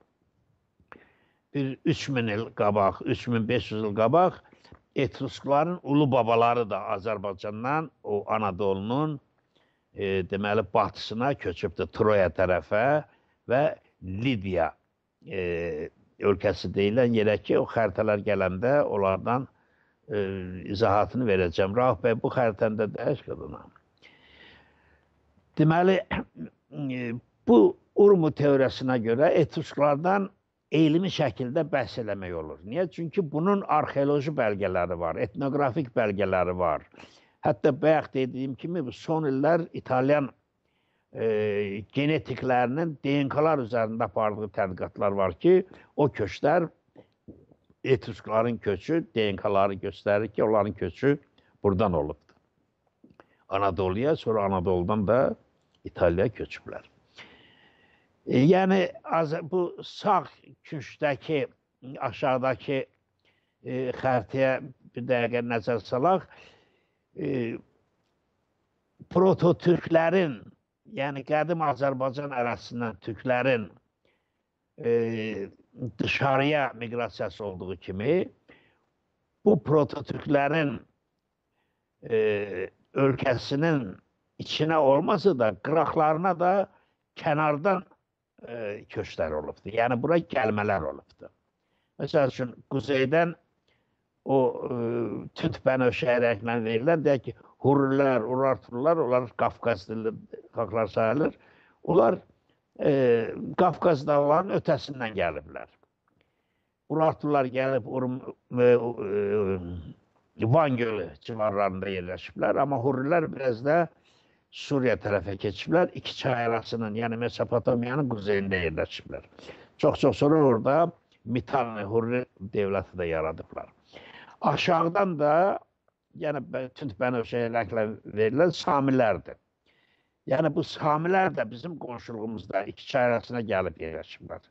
bir 3000 il qabaq, 3500 il qabaq Etruskların ulu babaları da Azərbaycandan o Anadolu'nun deməli batısına köçübdür, Troya tərəfə və Lidiya ölkəsi deyilən yerə ki, o xəritələr gələndə onlardan izahatını verəcəm. Rauf bəy, bu xəritəndə dəyiş qadına. Deməli, bu Urmu teoriyasına görə etrusklardan eylimi şəkildə bəhs eləmək olur. Niyə? Çünki bunun arxeoloji bəlgələri var, etnografik bəlgələri var. Hətta bayaq dediyim kimi, son illər İtalyan genetiklərinin DNK-lar üzərində apardığı tədqiqatlar var ki, o köçlər, etruskların köçü, DNK-ları göstərir ki, onların köçü buradan olubdur. Anadoluya, sonra Anadoludan da İtaliyaya köçüblər. Yəni, bu sağ küncdəki, aşağıdakı xəritəyə bir dəqiqə nəzər salaq, prototürklərin, yəni qədim Azərbaycan ərazisindən türklərin dışarıya miqrasiyası olduğu kimi, bu prototürklərin ölkəsinin içinə olmasa da, qıraqlarına da kənardan köçlər olubdur. Yəni, bura gəlmələr olubdur. Məsəl üçün, quzeydən o tünd bənövşəyi rənglə verilən, deyək ki, Hurrilər, Urartular, onlar Qafqaz dilli xalqlar sayılır. Onlar Qafqaz dağlarının ötəsindən gəliblər. Urartular gəlib Van Gölü civarlarında yerləşiblər, amma Hurrilər biraz da Suriya tərəfə keçiblər, iki çay arasının, yəni Mesopotamiyanın quzeyində yerləşiblər. Çox-çox sonra orada Mitanni, Hurri devləti də yaradıblar. Aşağıdan da, yəni tünd bənövşəyi rənglə verilən Samilərdir. Yəni bu Samilər də bizim qonşuluğumuzda iki çay arasına gəlib yerləşiblər.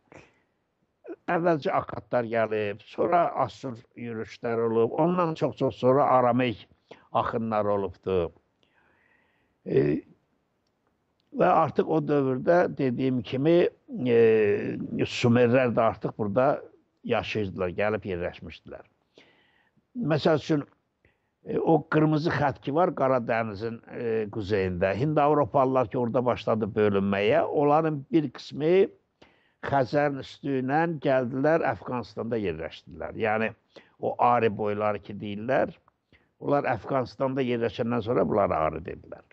Əvvəlcə Akkadlar gəlib, sonra Assur yürüşlər olub, ondan çox-çox sonra Arameyk axınlar olubdur. Və artıq o dövrdə dediyim kimi Sumerlər də artıq burada yaşayırdılar, gəlib yerləşmişdilər. Məsəl üçün, o qırmızı xət ki var Qaradənizin quzeyində, Hind-Avropalılar ki orada başladı bölünməyə, onların bir qismi Xəzərin üstü ilə gəldilər, Əfqanistanda yerləşdilər. Yəni, o Ari boyları ki deyirlər, onlar Əfqanistanda yerləşəndən sonra bunlara Ari dedilər.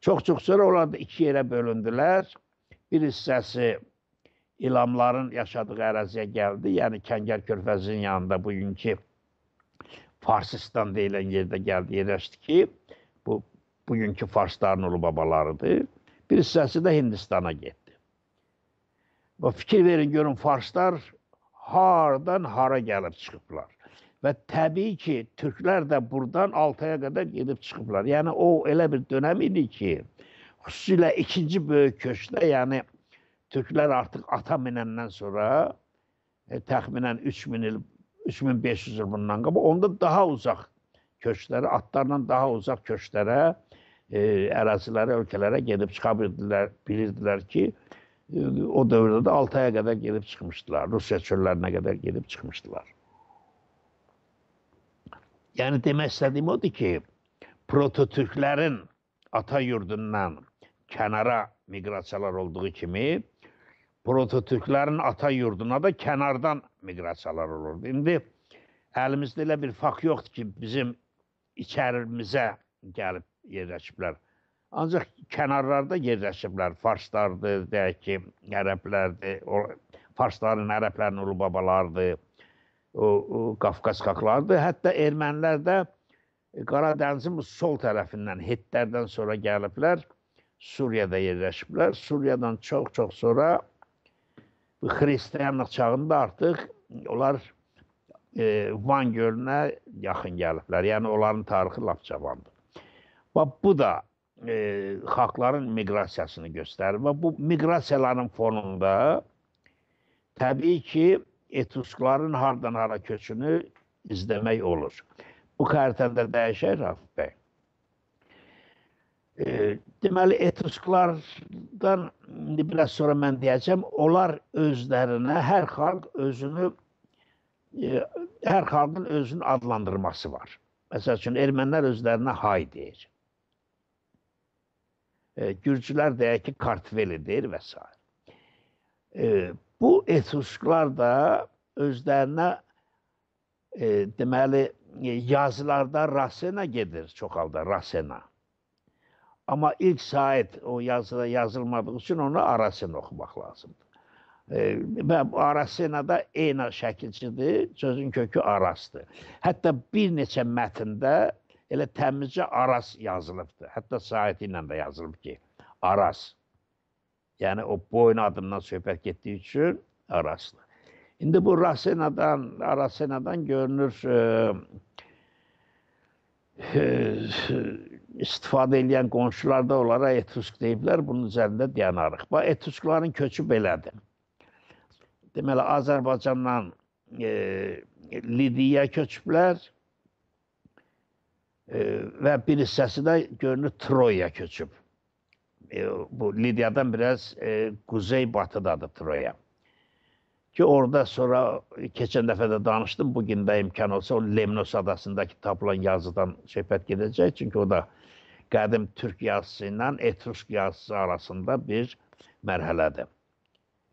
Çox-çox sonra onlar da iki yerə bölündülər. Bir hissəsi İlamların yaşadığı əraziyə gəldi, yəni Kəngər körfəzinin yanında bugünkü Farsistan deyilən yerdə gəldi, yerləşdi ki, bu bugünkü Farsların ulu babalarıdır. Bir hissəsi də Hindistana getdi. Fikir verin, görün, Farslar haradan hara gəlib çıxıblar. Və təbii ki, türklər də buradan Altaya qədər gedib çıxıblar. Yəni, o elə bir dönəm idi ki, xüsusilə ikinci böyük köçdə, yəni türklər artıq ata minəndən sonra təxminən 3500 il bundan qabaq, onda daha uzaq köçlərə, atlarla daha uzaq köçlərə, ərazilərə, ölkələrə gedib çıxa bilirdilər ki, o dövrdə də Altaya qədər gedib çıxmışdılar, Rusiya çöllərinə qədər gedib çıxmışdılar. Yəni, demək istədiyim odur ki, prototürklərin ata yurdundan kənara miqrasiyalar olduğu kimi, prototürklərin ata yurduna da kənardan miqrasiyalar olurdu. İndi əlimizdə elə bir fakt yoxdur ki, bizim içərimizə gəlib yerləşiblər. Ancaq kənarlarda yerləşiblər. Farslardır, deyək ki, ərəblərdir, Farsların, ərəblərin ulu babalardır. O Qafqaz xalqlardır. Hətta ermənilər də Qaradənizin sol tərəfindən, Hittlərdən sonra gəliblər, Suriyada yerləşiblər. Suriyadan çox-çox sonra Xristiyanlıq çağında artıq onlar Van gölünə yaxın gəliblər. Yəni, onların tarixi lap cavandır. Və bu da xalqların miqrasiyasını göstərir. Və bu miqrasiyaların fonunda təbii ki, etruskların hardan hara köçünü izləmək olur. Bu xəritədə dəyişək, Rauf bəy. Deməli, etrusklardan biraz sonra mən deyəcəm, onlar özlərinə, hər xalqın özünün adlandırması var. Məsəl üçün, ermənilər özlərinə hay deyir. Gürcülər deyək ki, Kartveli deyir və s. Bu etrusklar da özlərinə deməli yazılarda Rasena gedir çok halda Rasena. Ama ilk saat o yazıda yazılmadığı için onu Arasena okumak lazımdır. Və bu Arasena da eyni şəkilçidir, sözün kökü Arasdır. Hətta bir neçə mətndə elə təmizcə Aras yazılıbdır. Hətta saati ilə də yazılıb ki, Aras. Yəni o boyun adından söhbət getdiyi üçün Arasdır. İndi bu Arasena'dan görünür istifadə edən qonşular da onlara Etrusk deyiblər, bunun üzərində dayanarıq. Bax, Etruskların köçü belədir. Deməli, Azərbaycandan Lidiyaya köçüblər və bir hissəsi də görünür Troyaya köçüb. Bu Lidiyadan biraz kuzey-batıdadır Troya. Ki orada sonra keçən dəfə də danışdım, bugün də imkan olsa o Lemnos adasındakı tapılan yazıdan söhbət gedəcək. Çünki o da qədim Türk yazısı ilə Etrusk yazısı arasında bir mərhələdir.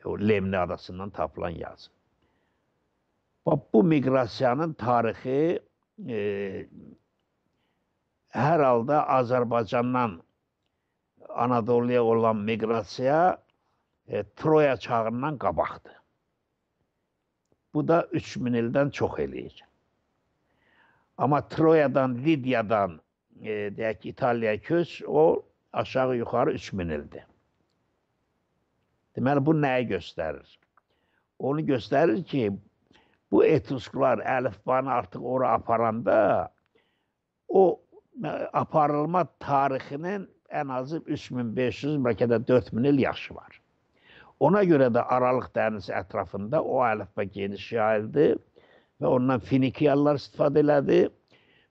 O Lemni adasından tapılan yazı. Bu miqrasiyanın tarixi hər halda Azərbaycandan Anadoluya olan miqrasiya Troya çağından qabaqdır. Bu da 3000 ildən çox eləyir. Amma Troyadan, Lidiyadan deyək ki, İtaliyaya köç, o aşağı yuxarı 3000 ildir. Deməli, bu nəyi göstərir? Onu göstərir ki, bu Etrusklar əlifbanı artıq ora aparanda o aparılma tarixinin ən azı 3500, bəlkə də 4000 il yaşı var. Ona görə də Aralıq dənizi ətrafında o əlifba geniş yayıldı və ondan Finikiyalılar istifadə elədi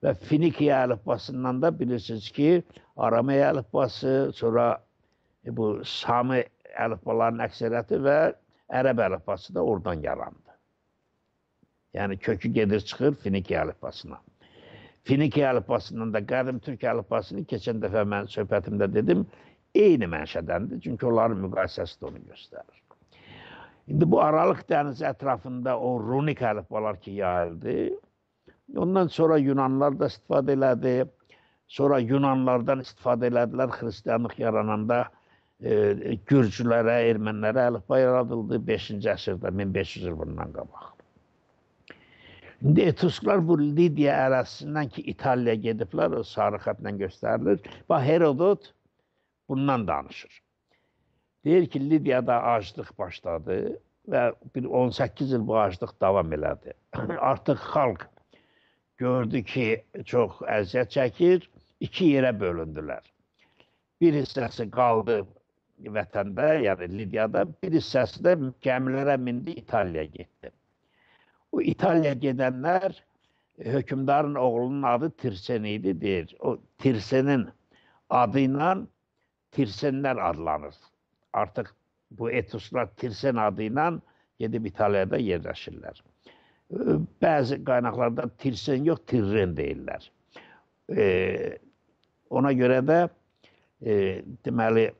və Finikiya əlifbasından da bilirsiniz ki, Aramey əlifbası, sonra bu Sami əlifbaların əksəriyyəti və Ərəb əlifbası da oradan yarandı. Yəni kökü gedir çıxır Finikiya əlifbasına. Finikiya əlifbasından da qədim Türk əlifbasını keçən dəfə mən söhbətimdə dedim, eyni mənşədəndir. Çünki onların müqayisəsi də onu göstərir. İndi bu Aralıq dənizi ətrafında o runik əlifbalar ki yayıldı. Ondan sonra Yunanlar da istifadə elədi. Sonra Yunanlardan istifadə elədilər. Xristianlıq yarananda Gürcülərə, Ermənilərə əlifba yaradıldı 5-ci əsrdə, 1500 il bundan qabaq. İndi Etrusklar bu Lidiya ərazisindən ki İtaliyaya gediblər, o sarı xətlə göstərilir. Bax, Herodot bundan danışır. Deyir ki, Lidiyada aclıq başladı və bir 18 il bu aclıq davam elədi. Artıq xalq gördü ki, çox əziyyət çəkir, iki yerə bölündülər. Bir hissəsi qaldı vətəndə, yəni Lidiyada, bir hissəsi də gəmilərə mindi, İtaliyaya getdi. O İtaliyaya gedənlər, hökümdarın oğlunun adı Tirsen idi, deyir. O Tirsenin adı ilə Tirsenlər adlanır. Artıq bu Etrusklar Tirsen adı ilə gedib İtaliyada yerləşirlər. Bəzi qaynaqlarda Tirsen yox, Tirren deyirlər. Ona görə də deməli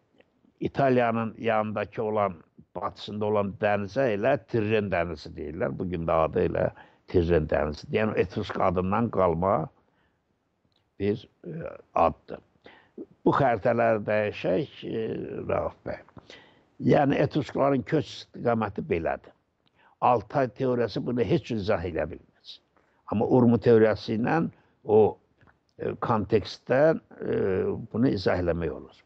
İtaliyanın yanındakı olan, batısında olan dənizə elə Tirren dənizi deyirlər. Bugün də adı elə Tirren dənizi. Yəni Etrusk adından qalma bir addır. Bu xəritələri dəyişək, Rauf bəy. Yəni Etruskların köç istiqaməti belədir. Altay teoriyası bunu heç izah edə bilməz. Amma Urmu teoriyası ilə o kontekstdən bunu izah eləmək olur.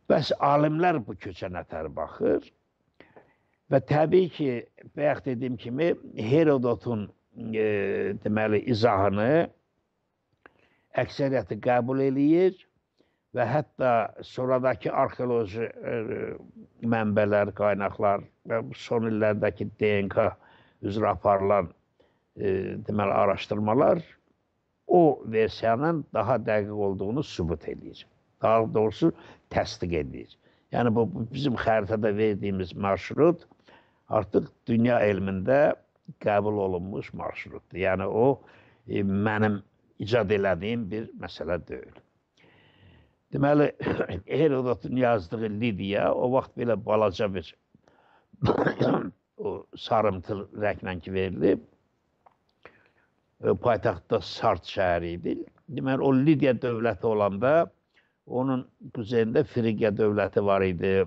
Bəs alimlər bu köçə nətər baxır və təbii ki, bayaq dediyim kimi Herodotun deməli izahını əksəriyyəti qəbul eləyir və hətta sonradakı arxeoloji mənbələr, qaynaqlar və son illərdəki DNK üzrə aparılan deməli araşdırmalar o versiyanın daha dəqiq olduğunu sübut edir. Daha doğrusu təsdiq edir. Yəni bu bizim xəritədə verdiyimiz marşrut artıq dünya elmində qəbul olunmuş marşrutdur. Yəni o mənim icad elədiyim bir məsələ deyil. Deməli, Herodotun yazdığı Lidiya o vaxt belə balaca bir o sarımtıl rənglə ki verilib. paytaxtda Sart şəhəri idi. Deməli, o Lidiya dövləti olanda onun quzeyində Frigiya dövləti var idi.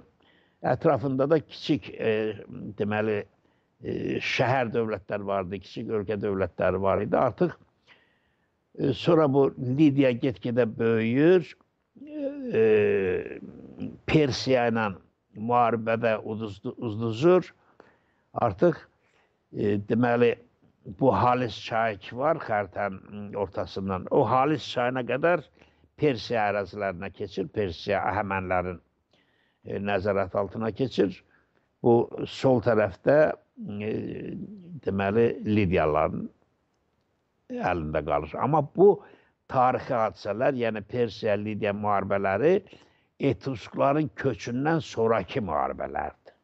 Ətrafında da kiçik deməli şəhər dövlətlər vardı, kiçik ölkə dövlətləri var idi. Artıq sonra bu Lidiya get-gedə böyüyür. Persiya ilə müharibədə uzduzur. Artıq deməli bu Halis çayı ki var xəritənin ortasından. O Halis çayına qədər Persiya ərazilərinə keçir. Persiya Əhəmənlərin nəzarət altına keçir. Bu sol tərəfdə deməli Lidiyalıların əlində qalır. Amma bu tarixi hadisələr, yəni Persiya-Lidiya müharibələri Etruskların köçündən sonraki müharibələrdir.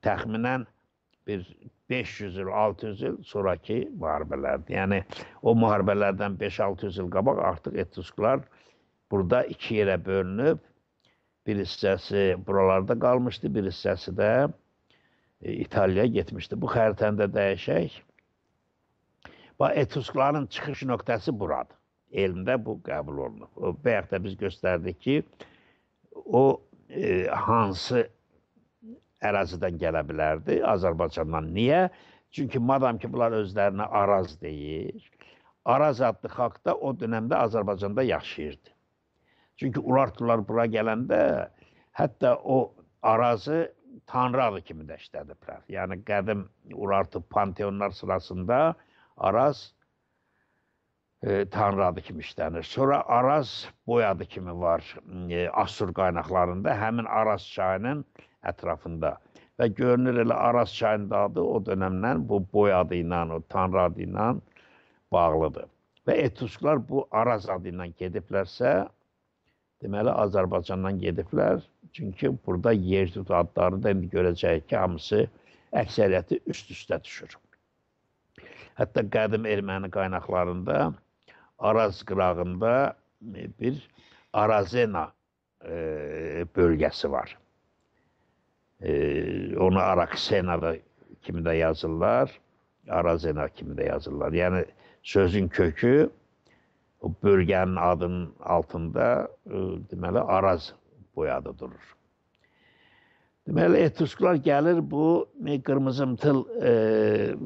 Təxminən bir 500 il, 600 il sonraki müharibələrdir. Yəni o müharibələrdən 5-600 il qabaq artıq Etrusklar burada iki yerə bölünüb. Bir hissəsi buralarda qalmışdı, bir hissəsi də İtaliyaya getmişdi. Bu xəritəni də dəyişək. Etruskların çıxış nöqtəsi buradır. Elmdə bu qəbul olunub. Bayaq da biz göstərdik ki, o hansı ərazidən gələ bilərdi? Azərbaycandan. Niyə? Çünki madam ki, bunlar özlərinə Araz deyir. Araz adlı xalq da o dönəmdə Azərbaycanda yaşayırdı. Çünki Urartular bura gələndə hətta o Arazı Tanrı adı kimi də işlədiblər. Yəni qədim Urartu panteonlar sırasında Araz Tanrı adı kimi işlənir. Sonra Araz boy adı kimi var Assur qaynaqlarında, həmin Araz çayının ətrafında. Və görünür elə Araz çayının adı o dönəmdən bu boy adı ilə, o Tanrı adı ilə bağlıdır. Və Etrusklar bu Araz adı ilə gediblərsə, deməli Azərbaycandan gediblər. Çünki burada yer-tut adları da indi görəcəyik ki, hamısı əksəriyyəti üst-üstə düşür. Hətta qədim erməni qaynaqlarında Araz qırağında bir Arazena bölgəsi var. Onu Araksena kimi də yazırlar, Arazena kimi də yazırlar. Yəni sözün kökü o bölgənin adının altında deməli Araz boyadı durur. Deməli Etrusklar gəlir bu qırmızımtıl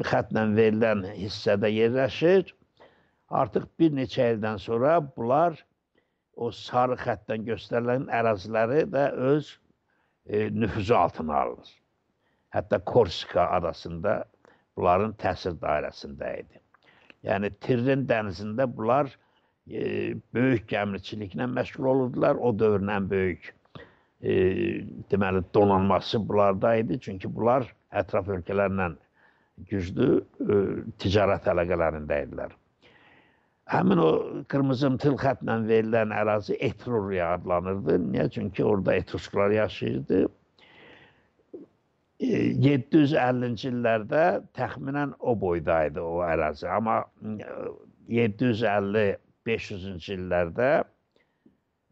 xətlə verilən hissədə yerləşir. Artıq bir neçə ildən sonra bunlar o sarı xətdən göstərilən əraziləri də öz nüfuzu altına alır. Hətta Korsika adasında bunların təsir dairəsində idi. Yəni Tirren dənizində bunlar böyük gəmirçiliklə məşğul olurdular. O dövrün ən böyük deməli donanması bunlarda idi. Çünki bunlar ətraf ölkələrlə güclü ticarət əlaqələrində idilər. Həmin o qırmızımtıl xətlə verilən ərazi Etruriya adlanırdı. Niyə? Çünki orada Etrusklar yaşayırdı. 750-ci illərdə təxminən o boydaydı o ərazi. Amma 750-500-cü illərdə,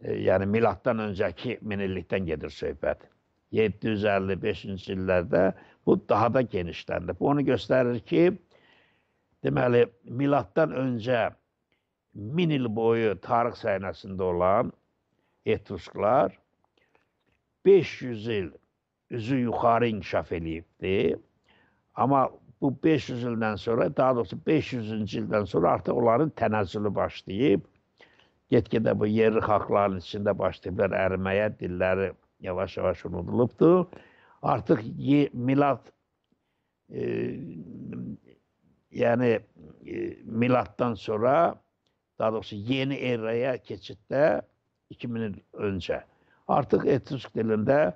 yəni miladdan öncəki minillikdən gedir söhbət. 750-500-cü illərdə bu daha da genişləndi. Bu onu göstərir ki, deməli, miladdan öncə 1000 il boyu tarix səhnəsində olan Etrusklar 500 il üzü yuxarı inkişaf eləyibdi. Amma bu 500 ildən sonra, daha doğrusu 500-cü ildən sonra artıq onların tənəzzülü başlayıb, get-gedə bu yerli xalqların içində başlayıblar əriməyə, dilləri yavaş-yavaş unudulubdur. Artıq milad, yəni miladdan sonra, daha doğrusu yeni eraya keçiddə 2000 il öncə artıq Etrusk dilində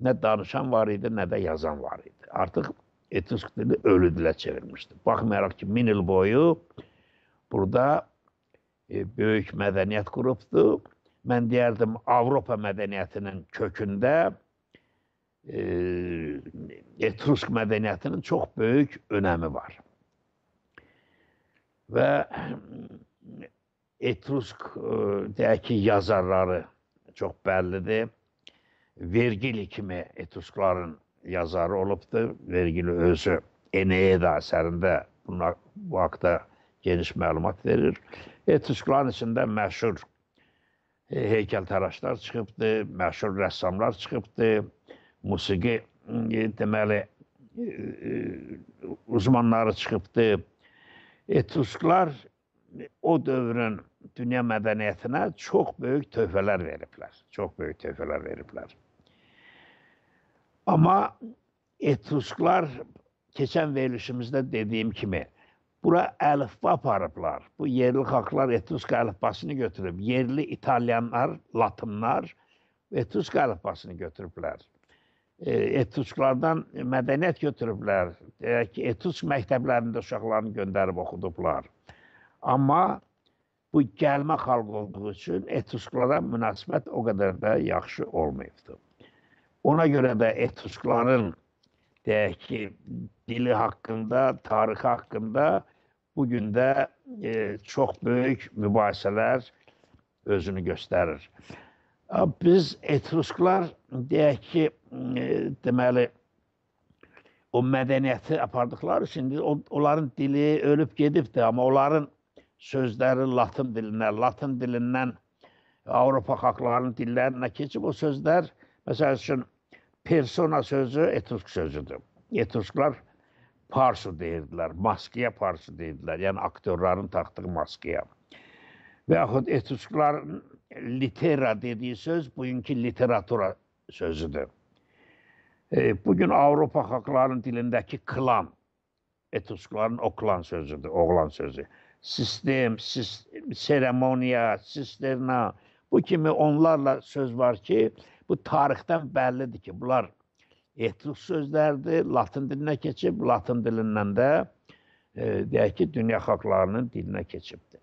nə danışan var idi, nə də yazan var idi. Artıq Etrusk dili ölü dilə çevrilmişdi. Baxmayaraq ki, 1000 il boyu burada böyük mədəniyyət qurubdu. Mən deyərdim, Avropa mədəniyyətinin kökündə Etrusk mədəniyyətinin çox böyük önəmi var. Və Etrusk, deyək ki, yazarları çox bəllidir. Vergili kimi Etruskların yazarı olubdur. Vergili özü Eneida əsərində bu haqda geniş məlumat verir. Etruskların içində məşhur heykəltaraşlar çıxıbdı, məşhur rəssamlar çıxıbdı, musiqi deməli uzmanları çıxıbdı. Etrusklar o dövrün dünya mədəniyyətinə çox böyük töhfələr veriblər. Çox böyük töhfələr veriblər. Amma Etrusklar keçən verilişimizdə dediyim kimi bura əlifba aparıblar. Bu yerli xalqlar Etrusk əlifbasını götürüb, yerli İtalyanlar, Latinlar Etrusk əlifbasını götürüblər. Etrusklardan mədəniyyət götürüblər. Etrusk məktəblərində uşaqlarını göndərib oxudublar. Amma bu gəlmə xalq olduğu üçün Etrusklara münasibət o qədər də yaxşı olmayıbdır. Ona görə də Etruskların deyək ki, dili haqqında, tarixi haqqında bugün də çox böyük mübahisələr özünü göstərir. Biz Etrusklar deyək ki, deməli, o mədəniyyəti apardıqları üçün onların dili ölüb gedibdir, amma onların sözləri Latın dilindən Avropa xalqlarının dillərinə keçib o sözlər, məsəl üçün, persona sözü Etrusk sözüdür. Etrusklar parsu deyirdilər, maskaya parsu deyirdilər, yəni aktyorların taxtığı maskaya. Və yaxud Etruskların litera dediyi söz bugünkü literatura sözüdür. Bugün Avropa xalqlarının dilindəki klan, Etruskların oklan sözüdür, oğlan sözü. Sistem, seremoniya, sisterna, bu kimi onlarla söz var ki, bu tarixdən bəllidir ki, bunlar Etrusk sözlərdir, Latın dilinə keçib, Latın dilindən də deyək ki, dünya xalqlarının dilinə keçibdir.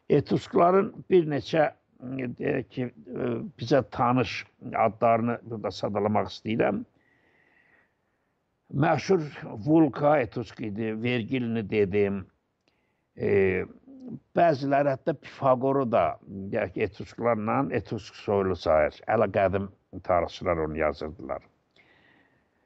Etruskların bir neçə deyək ki, bizə tanış adlarını burada sadalamaq istəyirəm. Məşhur Vulka Etrusk idi, Vergilini dedim. Bəziləri hətta Pifagoru da deyək ki, Etrusklarla Etrusk soylu sayır. Hələ qədim tarixçilər onu yazırdılar.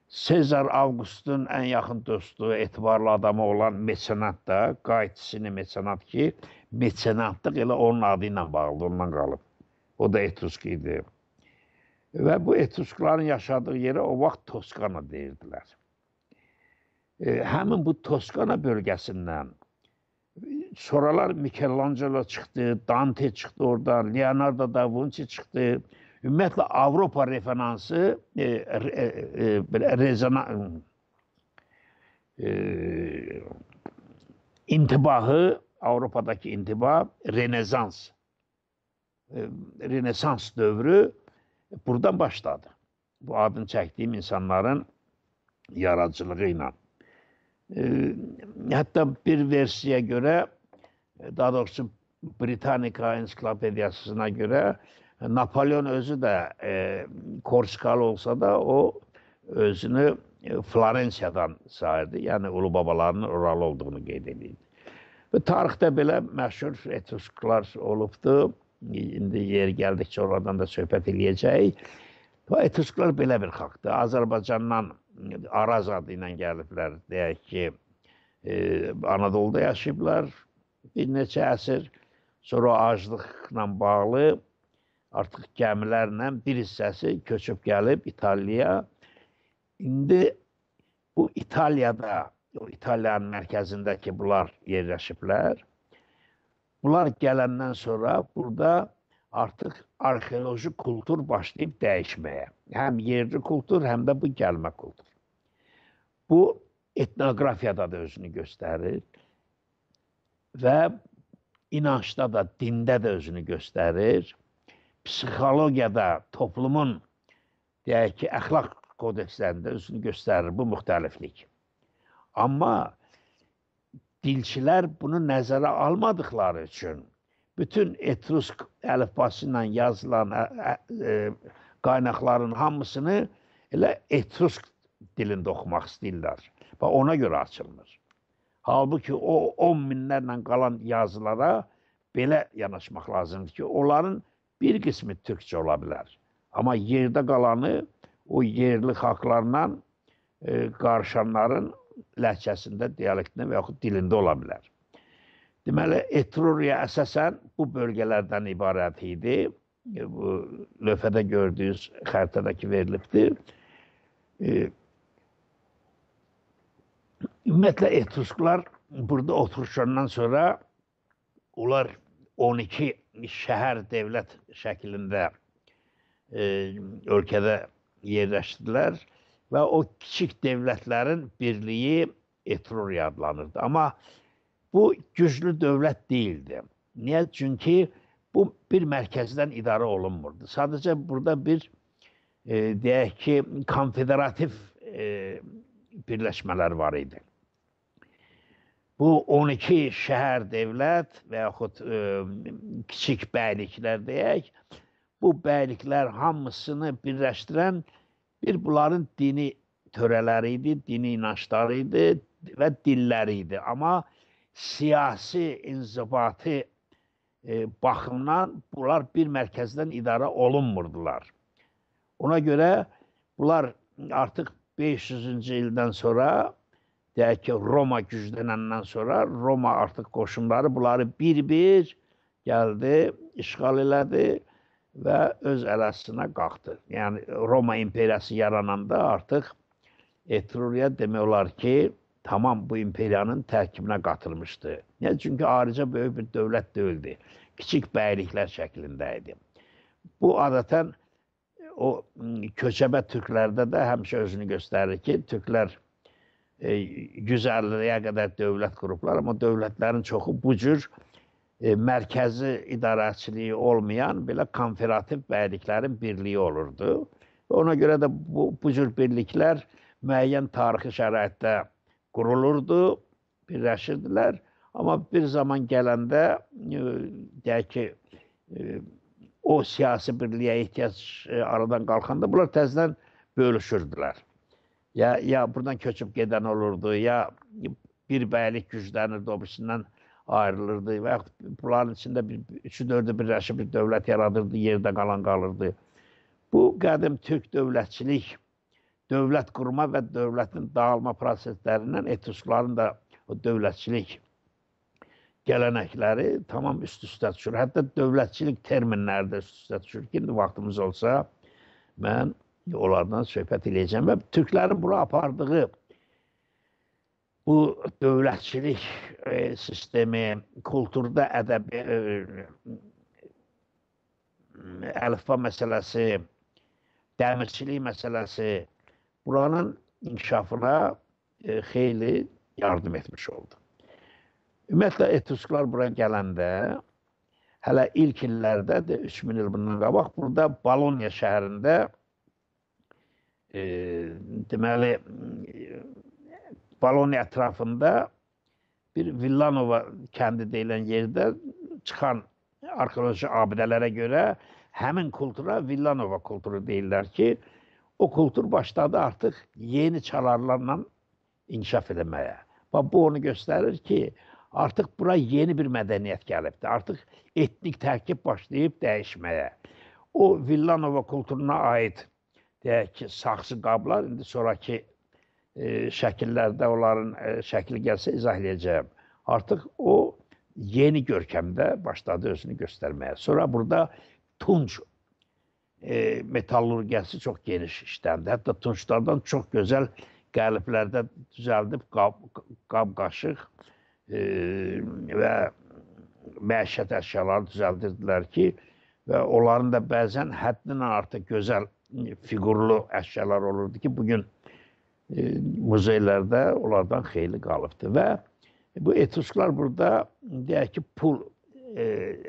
Sezar Avqustun ən yaxın dostu, etibarlı adamı olan mesenat da, qayıtçısını mesenat ki, mesenatlıq elə onun adı ilə bağlı, ondan qalıb. O da Etrusk idi. Və bu Etruskların yaşadığı yerə o vaxt Toskana deyirdilər. Həmin bu Toskana bölgəsindən sonralar Michelangelo çıxdı, Dante çıxdı oradan, Leonardo da Vinci çıxdı. Ümumiyyətlə, Avropa referansı, intibahı, Avropadakı intibah, Renesans. Renesans dövrü buradan başladı. Bu adını çəkdiyim insanların yaradıcılığı ilə. Hətta bir versiya görə, daha doğrusu Britannica ensiklopediyasına görə, Napolyon özü də Korskalı olsa da o özünü Florensiyadan sayırdı. Yəni ulu babalarının oralı olduğunu qeyd edirdi. Və tarixdə belə məşhur Etrusklar olubdu. İndi yer gəldikcə oradan da söhbət eləyəcəyik. Etrusklar belə bir xalqdır. Azərbaycandan Araz adı ilə gəliblər. Deyək ki, Anadolu'da yaşayıblar bir neçə əsr. Sonra aclıqla bağlı artıq gəmilərlə bir hissəsi köçüb gəlib İtaliyaya. İndi bu İtaliyada, İtaliyanın mərkəzindəki bunlar yerləşiblər. Bunlar gələndən sonra burada artıq arxeoloji kultur başlayıb dəyişməyə. Həm yerli kultur, həm də bu gəlmə kultur. Bu etnografiyada da özünü göstərir və inançda da, dində də özünü göstərir. Psixologiyada, toplumun, deyək ki, əxlaq kodekslərində özünü göstərir bu müxtəliflik. Amma dilçilər bunu nəzərə almadıqları üçün bütün Etrusk əlifbası ilə yazılan qaynaqların hamısını elə Etrusk dilində oxumaq istəyirlər və ona görə açılmır. Halbuki o 10 minlərlə qalan yazılara belə yanaşmaq lazımdır ki, onların bir qismi türkçə ola bilər. Amma yerdə qalanı o yerli xalqlarla qarışanların ləhcəsində, dialektində və yaxud dilində ola bilər. Deməli, Etruriya əsasən bu bölgələrdən ibarət idi. Bu lövhədə gördüyünüz xəritədəki verilibdir. Ümumiyyətlə, Etrusklar burada oturuşandan sonra onlar 12 şəhər devlət şəklində ölkədə yerləşdilər və o kiçik devlətlərin birliyi Etruriya adlanırdı. Amma bu güclü dövlət deyildi. Niyə? Çünki bu bir mərkəzdən idarə olunmurdu. Sadəcə burada bir deyək ki, konfederativ birləşmələr var idi. Bu 12 şəhər devlət və yaxud kiçik bəyliklər deyək, bu bəyliklər hamısını birləşdirən bir bunların dini törələri idi, dini inançları idi və dilləri idi. Amma siyasi inzibati baxımdan bunlar bir mərkəzdən idarə olunmurdular. Ona görə bunlar artıq 500-cü ildən sonra, deyək ki, Roma güclənəndən sonra Roma artıq qoşunları bunları bir-bir gəldi, işğal elədi və öz ərazisinə qalxdı. Yəni, Roma imperiyası yarananda artıq Etruriya demək olar ki, tamam bu imperiyanın tərkibinə qatılmışdı. Çünki ayrıca böyük bir dövlət deyildi. Kiçik bəyliklər şəklində idi. Bu adətən o köçəbə türklərdə də həmişə özünü göstərir ki, türklər 150-yə qədər dövlət qurublar, amma dövlətlərin çoxu bu cür mərkəzi idarəçiliyi olmayan belə konfederativ bəyliklərin birliyi olurdu. Ona görə də bu cür birliklər müəyyən tarixi şəraitdə qurulurdu, birləşirdilər. Amma bir zaman gələndə, deyək ki, o siyasi birliyə ehtiyac aradan qalxanda bunlar təzədən bölüşürdülər. Ya buradan köçüb gedən olurdu, ya bir bəylik güclənirdi, o birisindən ayrılırdı və yaxud bunların içində 3-4-ü birləşib bir dövlət yaradırdı, yerdə qalan qalırdı. Bu qədim türk dövlətçilik, dövlət qurma və dövlətin dağılma proseslərindən Etruskların da o dövlətçilik gələnəkləri tamam üst-üstə düşür. Hətta dövlətçilik terminləri də üst-üstə düşür ki, indi vaxtımız olsa mən onlardan söhbət edəcəm və türklərin bura apardığı bu dövlətçilik sistemi, kulturda ədəbi, əlifba məsələsi, dəmirçilik məsələsi buranın inkişafına xeyli yardım etmiş oldu. Ümumiyyətlə, Etrusklar buraya gələndə, hələ ilk illərdə, 3000 il bundan qabaq, burada Bologna şəhərində deməli, Bologna ətrafında bir Villanova kəndi deyilən yerdə çıxan arxeoloji abidələrə görə həmin kultura Villanova kulturu deyirlər ki, o kultur başladı artıq yeni çalarlarla inkişaf edilməyə. Bu onu göstərir ki, artıq bura yeni bir mədəniyyət gəlibdir. Artıq etnik tərkib başlayıb dəyişməyə. O Villanova kulturuna aid deyək ki, saxsı qablar, indi sonraki şəkillərdə onların şəkli gəlsə izah edəcəyim. Artıq o yeni görkəmdə başladı özünü göstərməyə. Sonra burada tunç metallurgiyası çox geniş işləndi. Hətta tunçlardan çox gözəl qəliblərdə düzəldib qab-qaşıq və məişət əşyaları düzəldirdilər ki, və onların da bəzən həddindən artıq gözəl fiqurlu əşyalar olurdu ki, bugün muzeylərdə onlardan xeyli qalıbdır. Və bu Etrusklar burada, deyək ki, pul,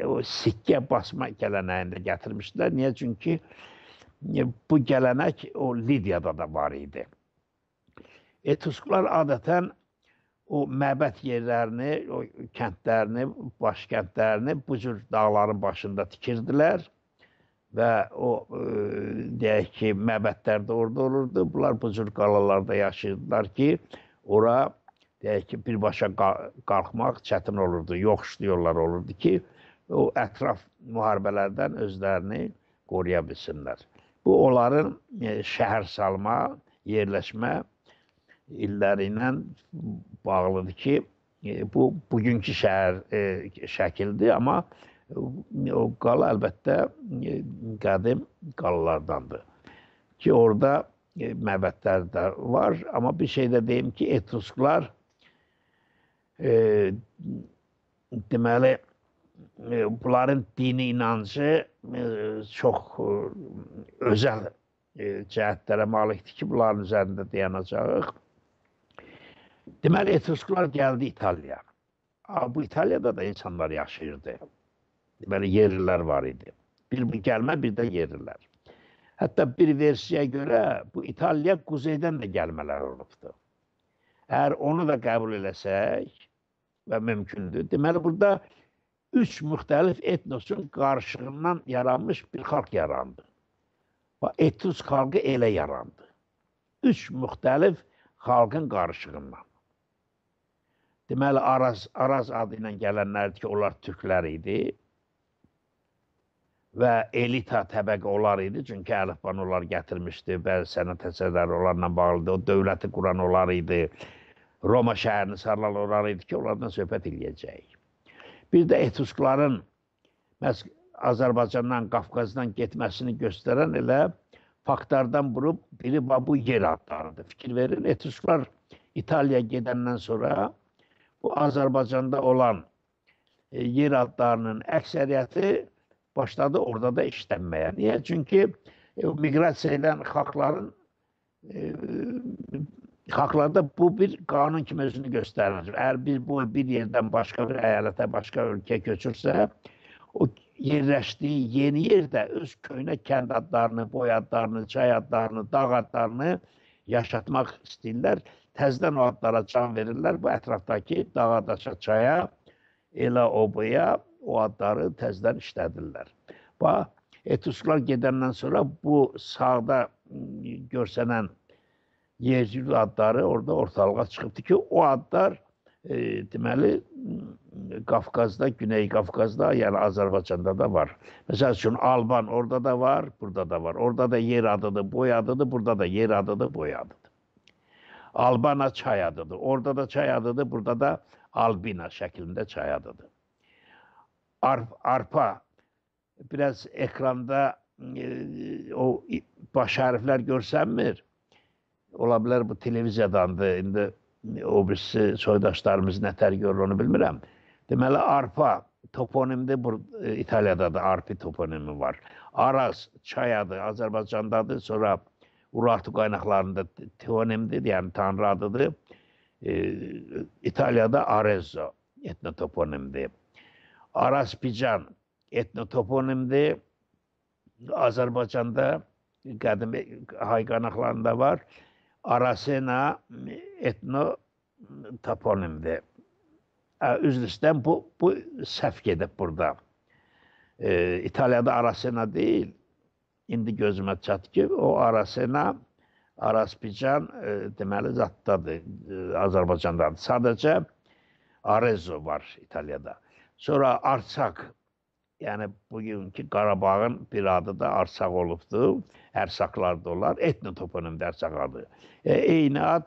o sikkə basma gələnəyində gətirmişdilər. Niyə? Çünki bu gələnək o Lidiyada da var idi. Etrusklar adətən o məbəd yerlərini, o kəndlərini, başkəndlərini bu cür dağların başında tikirdilər və o, deyək ki, məbədlər də orada olurdu. Bunlar bu cür qalalarda yaşayırdılar ki, ora, deyək ki, birbaşa qalxmaq çətin olurdu, yoxuşlu yollar olurdu ki, o ətraf müharibələrdən özlərini qoruya bilsinlər. Bu, onların şəhər salma, yerləşmə illəri ilə bağlıdır ki, bu bugünkü şəhər şəkildir, amma o qala əlbəttə qədim qalalardandır. Ki orada məbədlər də var, amma bir şey də deyim ki, Etrusklar deməli bunların dini inancı çox özəl cəhətlərə malikdir ki, bunların üzərində dayanacağıq. Deməli, Etrusklar gəldi İtaliyaya. Bu İtaliyada da insanlar yaşayırdı. Deməli, yerlilər var idi. Bir gəlmə, bir də yerlilər. Hətta bir versiyaya görə bu İtaliya quzeydən də gəlmələr olubdur. Əgər onu da qəbul eləsək və mümkündür, deməli, burada 3 müxtəlif etnosun qarşılığından yaranmış bir xalq yarandı. Etrusk xalqı elə yarandı. 3 müxtəlif xalqın qarşılığından. Deməli, Araz adı ilə gələnlərdir ki, onlar türklər idi və elita təbəqə onlar idi, çünki əlifbanı onlar gətirmişdi, bəzi sənət əsərləri onlarla bağlıdır, o dövləti quran onlar idi, Roma şəhərini sarılan onlar idi ki, onlardan söhbət eləyəcəyik. Bir də Etruskların Azərbaycandan, Qafqazdan getməsini göstərən elə faktlardan biri bu yer adlarıdır. Fikir verin, Etrusklar İtaliyaya gedəndən sonra bu Azərbaycanda olan yer adlarının əksəriyyəti başladı orada da işlənməyə. Niyə? Çünki miqrasiya edən xalqlarda bu bir qanun kimi özünü göstərir. Əgər bir yerdən başqa bir əyalətə, başqa ölkəyə köçürsə, o yerləşdiyi yeni yerdə öz köhnə kənd adlarını, boy adlarını, çay adlarını, dağ adlarını yaşatmaq istəyirlər. Təzdən o adlara can verirlər. Bu ətrafdakı dağa, daşa, çaya, elə obaya o adları təzdən işlədirlər. Etrusklar gedəndən sonra bu sağda görsənən yercil adları orada ortalığa çıxıbdır ki, o adlar deməli Qafqazda, Güney Qafqazda, yəni Azərbaycanda da var. Məsəl üçün Alban orada da var, burada da var. Orada da yer adıdır, boy adıdır, burada da yer adıdır, boy adıdır. Albana çay adıdır. Orada da çay adıdır, burada da Albina şəklində çay adıdır. Arpa, biraz ekranda o baş hərflər görsənmir. Ola bilər bu televiziyadandır. İndi o birisi soydaşlarımız nətər görür onu bilmirəm. Deməli, arpa toponimdir, İtaliyada da arpi toponimi var. Araz çay adı Azərbaycandadır, sonra Urartu qaynaqlarında teonimdir, yəni tanrı adıdır. İtaliyada Arezzo etnotoponimdir. Araspican etnotoponimdir. Azərbaycanda qədim hay qaynaqlarında var. Arasena etnotoponimdir. Üzr istəyirəm, bu səhv gedib burada. İtaliyada Arasena deyil. İndi gözümə çatdı ki, o Arasena, Araspican deməli zatdadır, Azərbaycandadır. Sadəcə Arezzo var İtaliyada. Sonra Artsaq, yəni bugünkü Qarabağın bir adı da Artsaq olubdur. Ərsaqlar da olar, etnotoponimdə Ərsaq adı. Eyni ad,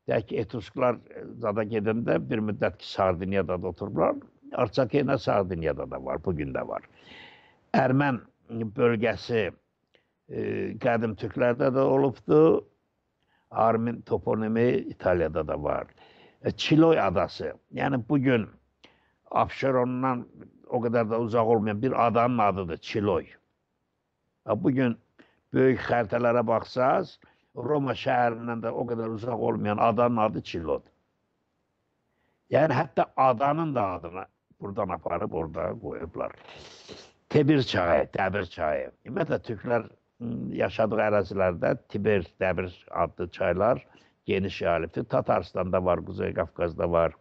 deyək ki, Etrusklar zada gedəndə bir müddət ki, Sardiniyada da otururlar. Artsaq yenə Sardiniyada da var, bugün də var. Ərmən bölgəsi qədim türklərdə də olubdur. Armin toponimi İtaliyada da var. Çiloy adası, yəni bugün Abşerondan o qədər də uzaq olmayan bir adanın adıdır Çiloy. Bugün böyük xəritələrə baxsaz, Roma şəhərindən də o qədər uzaq olmayan adanın adı Çilodur. Yəni hətta adanın da adını buradan aparıb orada qoyublar. Tibir çayı, Dəbir çayı. Ümumiyyətlə türklər yaşadığı ərazilərdə Tibir, Dəbir adlı çaylar geniş yayılıbdır. Tataristanda var, Kuzey Qafqazda var.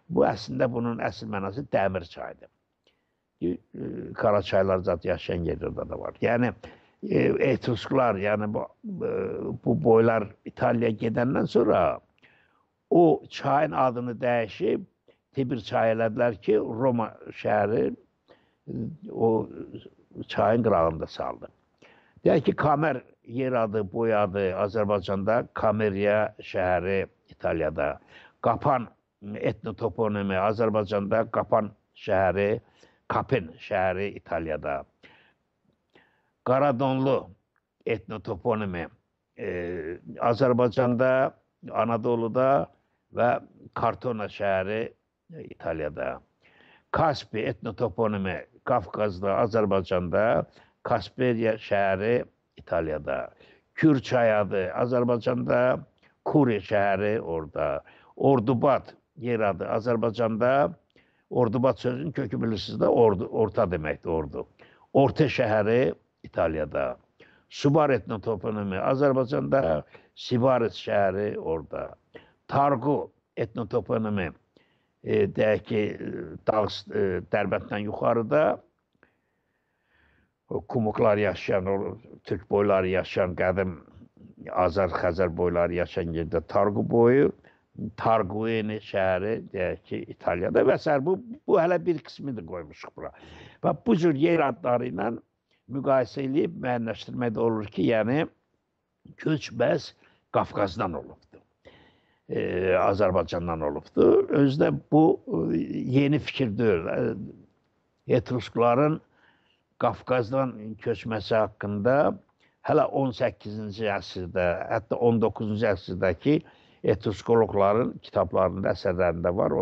Bu əslində bunun əsl mənası Dəmir çayıdır. Qara çaylar zat yaşayan yerlərdə də var. Yəni Etrusklar, yəni bu boylar İtaliyaya gedəndən sonra o çayın adını dəyişib Tibir çayı elədilər ki, Roma şəhəri o çayın qırağında saldı. Deyək ki, Kamer yer adı, boy adı Azərbaycanda, Kameriya şəhəri İtaliyada, Qapan etnotoponimi Azərbaycanda Qapan şəhəri, Kapın şəhəri İtaliyada. Qaradonlu etnotoponimi Azərbaycanda, Anadolu'da və Kartona şəhəri İtaliyada. Kaspi etnotoponimi Qafqazda, Azərbaycanda, Kasperiya şəhəri İtaliyada. Kürçay adı Azərbaycanda, Kuri şəhəri orada. Ordubad yer adı Azərbaycanda, Ordubad sözünün kökü bilirsiniz də orta deməkdir, ordu. Orta şəhəri İtaliyada. Subar etnotoponimi Azərbaycanda, Sivaris şəhəri orada. Targu etnotoponimi deyək ki, Dərbənddən yuxarıda Kumuklar yaşayan, Türk boyları yaşayan, qədim Azər-Xəzər boyları yaşayan yerdə Targu boyu, Targuini şəhəri deyək ki, İtaliyada və s. Bu hələ bir qismidir qoymuşuq bura. Və bu cür yer adları ilə müqayisə edib müəyyənləşdirməkdə olur ki, yəni köç bəs Qafqazdan olubdur. Azərbaycandan olubdur. Özdə bu yeni fikir deyil. Etruskların Qafqazdan köçməsi haqqında hələ 18-ci əsrdə, hətta 19-cu əsrdəki etruskoloqların kitablarında, əsərlərində var.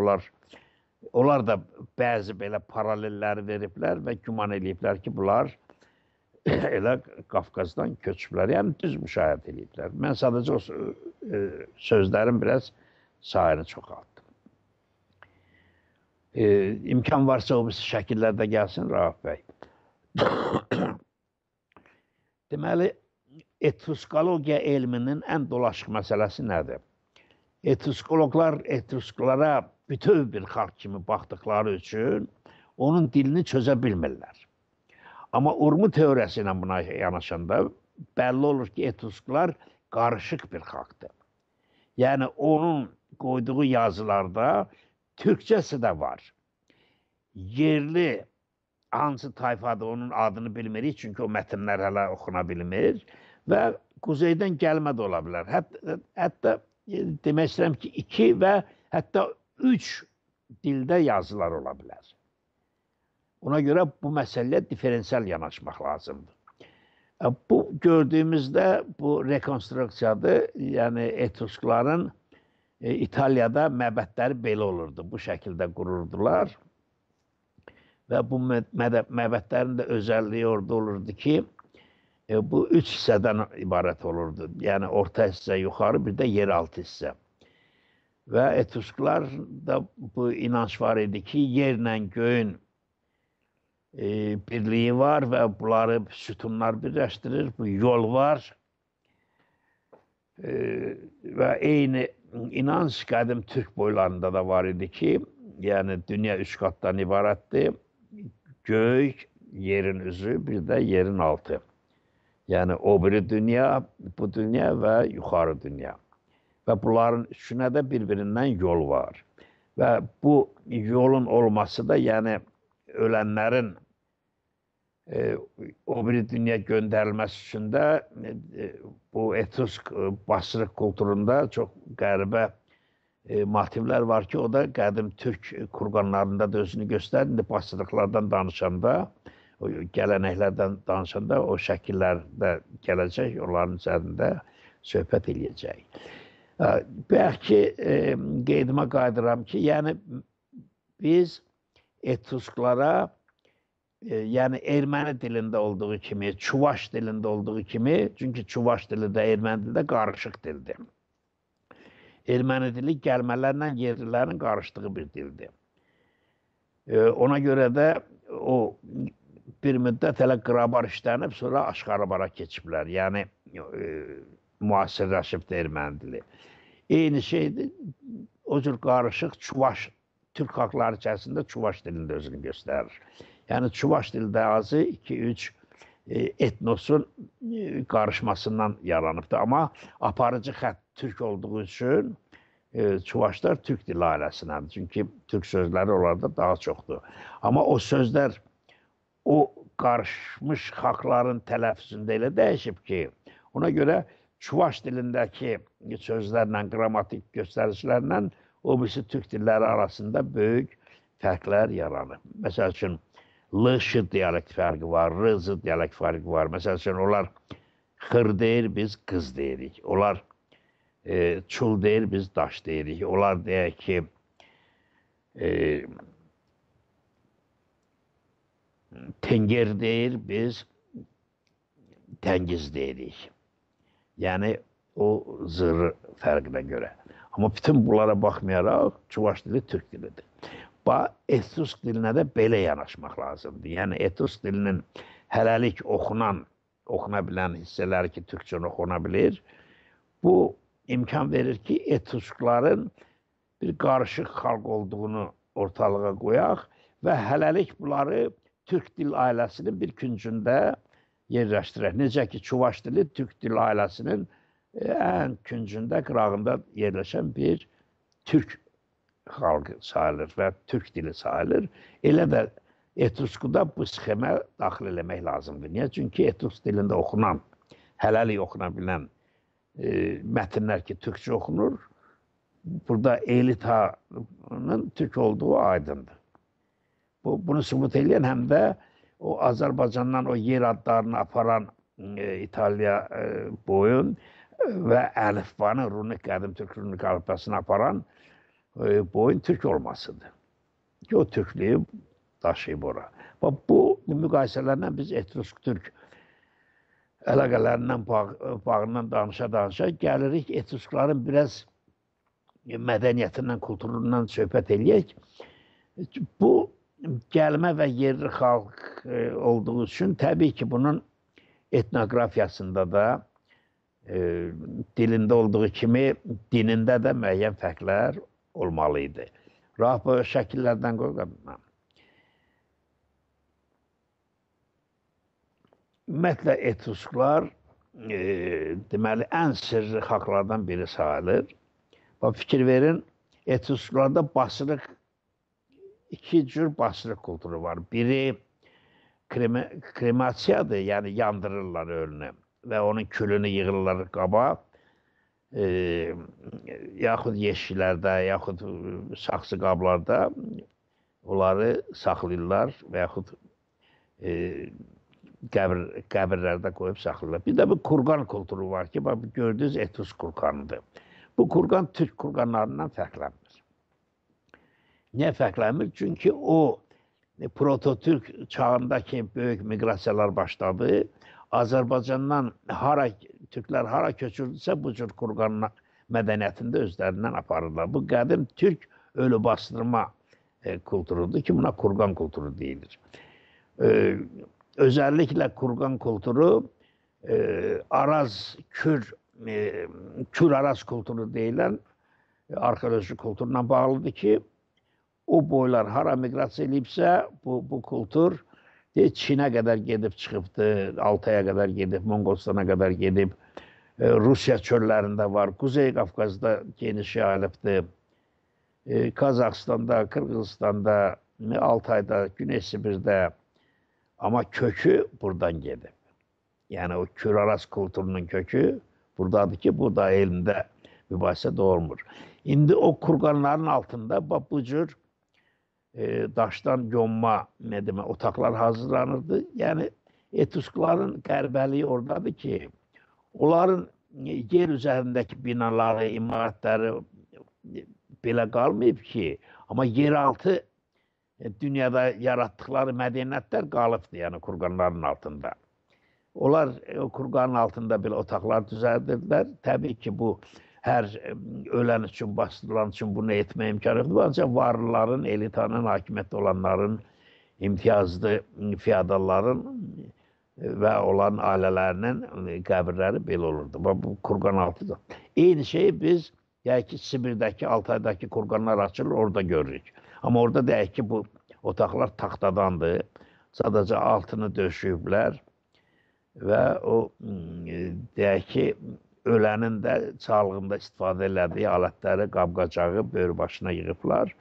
Onlar da bəzi belə paralelləri veriblər və güman ediblər ki, bunlar elə Qafqazdan köçüblər. Yəni düz müşahidə ediblər. Mən sadəcə o sözlərin biraz sayını çoxaltdım. İmkan varsa o şəkillərdə gəlsin Rauf bəy. Deməli, etruskologiya elminin ən dolaşıq məsələsi nədir? Etruskoloqlar etrusklara bütöv bir xalq kimi baxdıqları üçün onun dilini çözə bilmirlər. Amma urmu teoriyası ilə buna yanaşanda bəlli olur ki, etrusklar qarışıq bir xalqdır. Yəni, onun qoyduğu yazılarda türkçəsi də var. Yerli hansı tayfadır, onun adını bilmirik, çünki o mətnlər hələ oxuna bilmir və quzeydən gəlmə də ola bilər. Hətta demək istəyirəm ki, 2 və hətta 3 dildə yazılar ola bilər. Ona görə bu məsələyə diferensial yanaşmaq lazımdır. Bu gördüyümüzdə bu rekonstruksiyadır, yəni etruskların İtaliyada məbədləri belə olurdu, bu şəkildə qururdular. Və bu məbədlərin də özəlliyi orada olurdu ki, bu 3 hissədən ibarət olurdu. Yəni, orta hissə yuxarı, bir də yeraltı hissə. Və etrusklar da bu inanç var idi ki, yerlə göyün birliyi var və bunları sütunlar birləşdirir, bu yol var. Və eyni inanç qədim Türk boylarında da var idi ki, yəni dünya 3 qatdan ibarətdir. Göy, yerin üzü, bir də yerin altı. Yəni o biri dünya, bu dünya və yuxarı dünya. Və bunların üçünə də bir-birindən yol var. Və bu yolun olması da, yəni ölənlərin o biri dünya göndərilməsi üçün də bu etrusk basırıq kulturunda çox qəribə motivlər var ki, o da qədim Türk kurqanlarında da özünü göstərir. İndi basırıqlardan danışanda, gələnəklərdən danışanda o şəkillərdə gələcək, onların üzərində söhbət edəcək. Bəlkə qeydimə qaydıram ki, yəni biz etrusklara, yəni erməni dilində olduğu kimi, çuvaş dilində olduğu kimi, çünki çuvaş dili də erməni dili də qarışıq dildir. Erməni dili gəlmələrlə yerlilərin qarışdığı bir dildir. Ona görə də o bir müddət hələ qırabar işlənib, sonra aşqarabara keçiblər. Yəni, müasirləşibdir erməni dili. Eyni şeydir, o cür qarışıq çuvaş, Türk xalqları içərisində çuvaş dilində özünü göstərir. Yəni, çuvaş dildə azı 2-3 etnosun qarışmasından yaranıbdır. Amma aparıcı xətt Türk olduğu üçün çuvaşlar Türk dili ailəsindəndir. Çünki Türk sözləri onlarda daha çoxdur. Amma o sözlər o qarışmış xalqların tələffüzündə elə dəyişib ki, ona görə çuvaş dilindəki sözlərlə, qrammatik göstəricilərlə o birisi türk dilləri arasında böyük fərqlər yaranır. Məsəl üçün, L-ş dialekt fərqi var, R-z dialekt fərqi var. Məsəl üçün, onlar xır deyir, biz qız deyirik. Onlar çul deyir, biz daş deyirik. Onlar deyək ki, tenger deyir, biz təngiz deyirik. Yəni, o zırı fərqinə görə. Amma bütün bunlara baxmayaraq, Çuvaş dili türk dilidir. Etrusk dilinə də belə yanaşmaq lazımdır. Yəni, Etrusk dilinin hələlik oxuna bilən hissələri ki, türkçə oxuna bilir. Bu imkan verir ki, Etruskların bir qarışıq xalq olduğunu ortalığa qoyaq və hələlik bunları türk dil ailəsinin bir küncündə yerləşdirək. Necə ki, Çuvaş dili türk dil ailəsinin ən küncündə, qırağında yerləşən bir türk xalqı sayılır və türk dili sayılır. Elə də Etruskuda bu sxemə daxil eləmək lazımdır. Niyə? Çünki Etrusk dilində oxunan, hələlik oxuna bilən mətnlər ki, türkçə oxunur, burada elitanın türk olduğu aydındır. Bunu sübut edən həm də o Azərbaycandan o yer adlarını aparan İtalya boyun və əlifbanı, runik, qədim türk runik əlifbasını aparan boyun türk olmasıdır. Ki, o türklüyü daşıyıb ora. Bu müqayisələrlə biz Etrusk-Türk əlaqələrindən, bağından danışa-danışa gəlirik Etruskların biraz mədəniyyətindən, kulturundan söhbət eləyək. Bu gəlmə və yerli xalq olduğu üçün təbii ki, bunun etnoqrafiyasında da dilində olduğu kimi dinində də müəyyən fərqlər olmalıydı. Rahat boyu şəkillərdən qoyqam. Ümumiyyətlə, Etrusklar deməli, ən sirri xalqlardan biri sayılır. Fikir verin, Etrusklarda basırıq, iki cür basırıq kulturu var. Biri kremasiyadır, yəni yandırırlar ölünü və onun külünü yığırlar qaba, yaxud yeşiklərdə, yaxud saxsı qablarda onları saxlayırlar və yaxud qəbirlərdə qoyub saxlayırlar. Bir də bu kurqan kulturu var ki, gördüyünüz Etrusk kurqanıdır. Bu kurqan Türk kurqanlarından fərqlənmir. Niyə fərqlənmir? Çünki o prototürk çağındakı böyük miqrasiyalar başladı. Azərbaycandan Türklər hara köçürdüsə bu cür kurqan mədəniyyətində özlərindən aparırlar. Bu qədim Türk ölü bastırma kulturudur ki, buna kurqan kulturu deyilir. Özəlliklə kurqan kulturu Araz, Kür-Araz kulturu deyilən arxeoloji kulturla bağlıdır ki, o boylar hara miqrasiya edibsə, bu kultur Çinə qədər gedib çıxıbdır, Altaya qədər gedib, Monqolistana qədər gedib, Rusiya çöllərində var, Kuzey Qafqazda geniş yayılıbdır, Qazaxstanda, Qırğızstanda, Altayda, Güney Sibirdə, amma kökü buradan gedib. Yəni o Kür-Araz kulturunun kökü buradadır ki, bu da elmdə mübahisə doğurmur. İndi o kurqanların altında bu cür daşdan yonma otaqlar hazırlanırdı. Yəni, Etruskların qərbəliyi oradadır ki, onların yer üzərindəki binaları, imarətləri belə qalmayıb ki, amma yeraltı dünyada yaratdıkları mədəniyyətlər qalıbdır, yəni kurqanların altında. Onlar o kurqanın altında belə otaqlar düzəldirdilər. Təbii ki, bu hər ölən üçün, bastırılan üçün bunu etmək imkanı yoxdur. Ancaq varlıların, elitanın, hakimiyyətdə olanların, imtiyazlı fiyadalların və olan ailələrinin qəbirləri belə olurdu. Bu kurqan altıdır. Eyni şeyi biz, deyək ki, Sibirdəki, Altaydakı kurqanlar açılır, orada görürük. Amma orada deyək ki, bu otaqlar taxtadandır. Sadəcə altını döşüyüblər və o, deyək ki, ölənin də sağlığında istifadə elədiyi alətləri, qab-qacağı böyür başına yığıblar.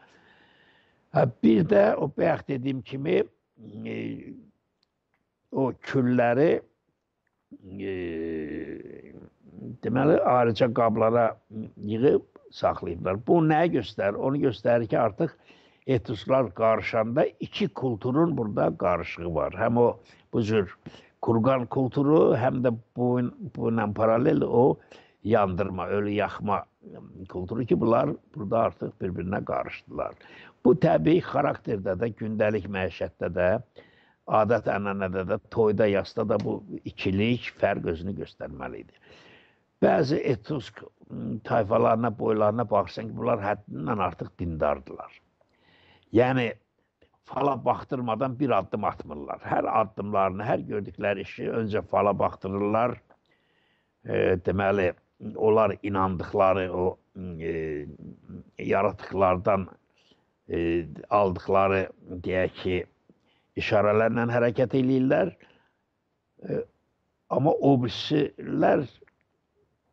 Bir də o bayaq dediyim kimi o külləri deməli ayrıca qablara yığıb saxlayıblar. Bu nəyi göstərir? Onu göstərir ki, artıq etnoslar qarışanda iki kulturun burada qarışığı var. Həm bu cür kurgan kulturu, həm də bununla paralel o yandırma, ölü yaxma kulturu ki, bunlar burada artıq bir-birinə qarışdılar. Bu təbii xarakterdə də, gündəlik məişətdə də, adət-ənənədə də, toyda, yasda da bu ikilik, fərq özünü göstərməlidir. Bəzi etrusk tayfalarına, boylarına baxırsan ki, bunlar həddindən artıq dindardılar. Yəni, fala baxdırmadan bir addım atmırlar. Hər addımlarını, hər gördükləri işi öncə fala baxdırırlar. Deməli, onlar inandıkları, o yaratıqlardan aldıkları, deyək ki, işarələrlə hərəkət edirlər. Amma o birisilər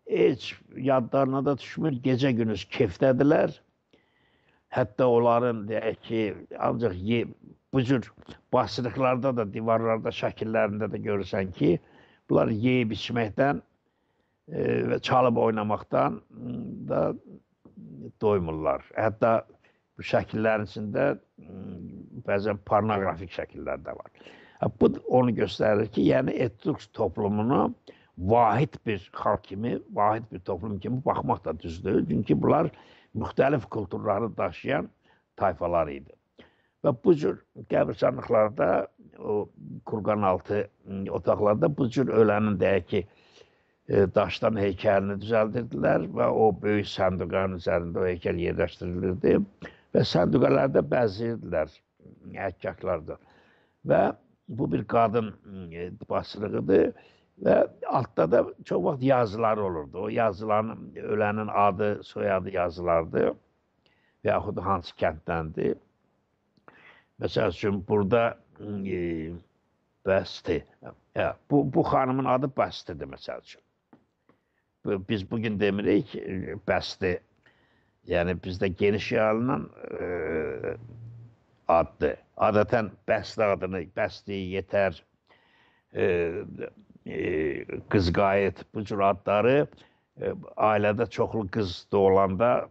heç yadlarına da düşmür, gecə-gündüz kefdədirlər. Hətta onların, deyək ki, ancaq bu cür basırıqlarda da, divarlarda, şəkillərində də görürsən ki, bunlar yeyib içməkdən və çalıb oynamaqdan da doymurlar. Hətta bu şəkillərin içində bəzən pornoqrafik şəkillər də var. Bu onu göstərir ki, yəni etrusk toplumunu vahid bir xalq kimi, vahid bir toplum kimi baxmaq da düzdür. Çünki bunlar müxtəlif kulturları daşıyan tayfalar idi. Və bu cür qəbirstanlıqlarda, o kurqanaltı otaqlarda bu cür ölənin deyək ki, daşdan heykəlini düzəldirdilər və o böyük sənduqanın üzərində o heykəl yerləşdirilirdi və sənduqalarda bəzirdilər həkkaklardır. Və bu bir qadın basırığıdır və altda da çox vaxt yazılar olurdu. O yazıların, ölənin adı, soyadı yazılardı və yaxud hansı kənddəndir. Məsəl üçün, burada Bəsti, bu xanımın adı Bəstidir, məsəl üçün. Biz bugün demirik Bəsti, yəni bizdə geniş yayılan addır. Adətən Bəsti adını, Bəsti, Yetər, Qızqayıt, bu cür adları ailədə çoxlu qız doğulanda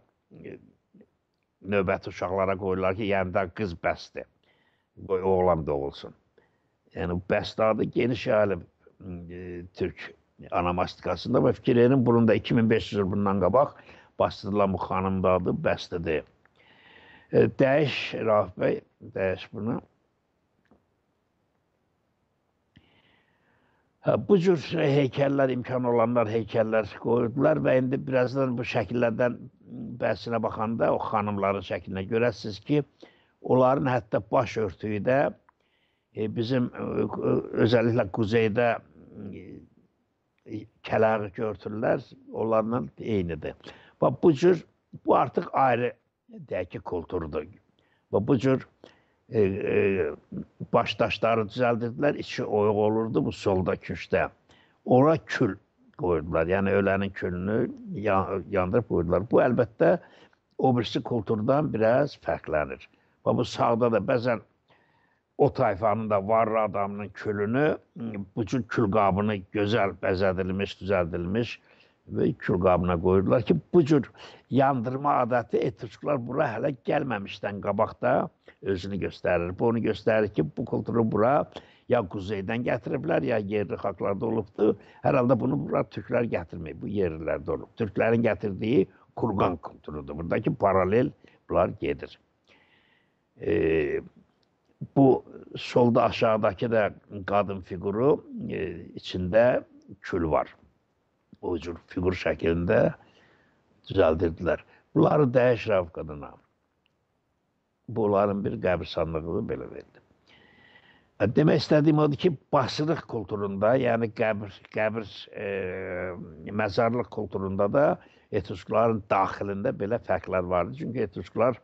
növbəti uşaqlara qoyurlar ki, yəni də qız Bəsti, oğlan doğulsun. Yəni, Bəsti adı geniş yayılıb Türk anamastikasında və fikir verin, bunun da 2500 il bundan qabaq bastırılan bu xanımın adı Bəstidir. Dəyiş, Rauf bəy, dəyiş bunu. Bu cür heykəllər, imkan olanlar heykəllər qoyurdular və indi birazdan bu şəkillərdən bəzisinə baxanda o xanımların şəklinə görəsiniz ki, onların hətta baş örtüyü də bizim özəlliklə quzeydə kələği örtürlər, onlarla eynidir. Bu cür, bu artıq ayrı deyək ki, kulturdur. Bu cür başdaşları düzəldirdilər, içi oyuq olurdu bu solda küçdə. Ora kül qoyurdular, yəni ölənin külünü yandırıb qoyurdular. Bu əlbəttə o birisi kulturdan biraz fərqlənir. Bu sağda da bəzən o tayfanın da varlı adamının külünü, bu cür kül qabını gözəl bəzədilmiş, düzəldilmiş və kül qabına qoyurdular ki, bu cür yandırma adəti etrusklar bura hələ gəlməmişdən qabaqda özünü göstərir. Bu onu göstərir ki, bu kulturu bura ya quzeydən gətiriblər, ya yerli xalqlarda olubdur. Hər halda bunu bura türklər gətirməyib, bu yerlilərdə olub. Türklərin gətirdiyi kurgan kulturudur. Buradakı paralel bunlar gedir. Bu solda aşağıdakı da qadın figuru içində kül var. O cür figur şəklində düzəldirdilər. Bunları dəyiş Rauf qadına. Bunların bir qəbirstanlığı belə verdi. Demək istədiyim odur ki, basırıq kulturunda, yəni məzarlıq kulturunda da etruskların daxilində belə fərqlər vardı. Çünki etrusklar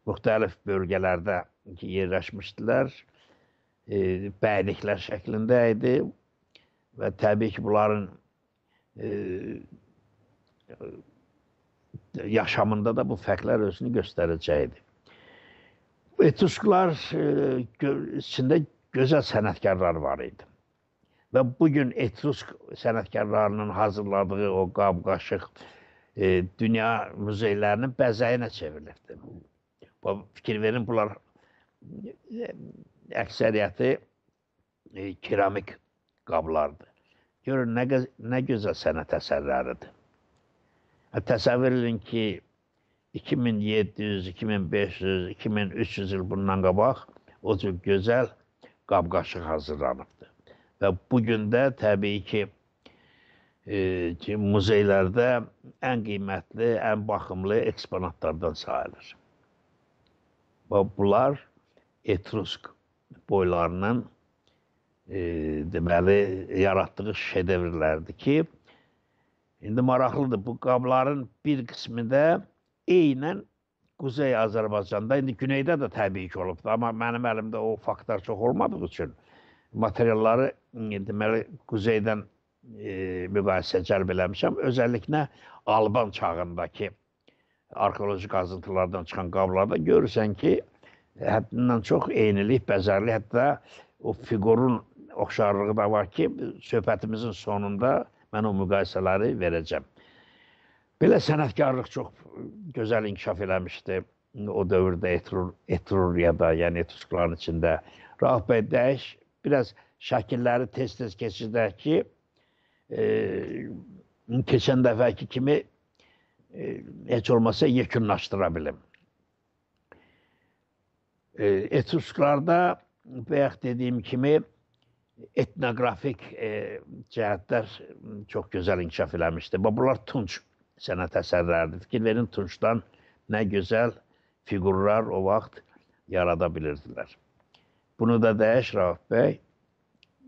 müxtəlif bölgələrdə yerləşmişdilər, bəyliklər şəklində idi və təbii ki, bunların yaşamında da bu fərqlər özünü göstərəcəkdir. Etrusklar içində gözəl sənətkarlar var idi. Və bugün etrusk sənətkarlarının hazırladığı o qab-qaşıq, dünya muzeylərinin bəzəyinə çevrilibdir. Fikir verin, bunlar əksəriyyəti keramik qablardır. Görün, nə gözəl sənət əsərləridir. Təsəvvür edin ki, 2700, 2500, 2300 il bundan qabaq o cür gözəl qab-qaşıq hazırlanıbdır. Və bugün də təbii ki, muzeylərdə ən qiymətli, ən baxımlı eksponatlardan sayılır. Bunlar Etrusk boylarının deməli, yaratdığı şedevrlərdir ki, indi maraqlıdır, bu qabların bir qismi də eynən Quzey Azərbaycanda, indi güneydə də təbii ki olubdur, amma mənim əlimdə o faktlar çox olmadığı üçün materialları deməli, quzeydən müqayisə cəlb eləmişəm. Özəlliklə Alban çağındakı arxeoloji qazıntılardan çıxan qablarda görürsən ki, həddindən çox eynilik, bəzərlik, hətta o fiqurun oxşarlığı da var ki, söhbətimizin sonunda mən o müqayisələri verəcəm. Belə sənətkarlıq çox gözəl inkişaf eləmişdi o dövrdə Etruriyada, yəni Etruskların içində. Rauf bəy dəyiş, biraz şəkilləri tez-tez keçirdək ki, keçən dəfəki kimi heç olmasa yekunlaşdıra bilim. Etrusklarda bayaq dediyim kimi etnoqrafik cəhətlər çox gözəl inkişaf eləmişdi. Bunlar tunç sənət əsərləridir. Fikir verin, tunçdan nə gözəl fiqurlar o vaxt yarada bilirdilər. Bunu da dəyiş Rauf bəy.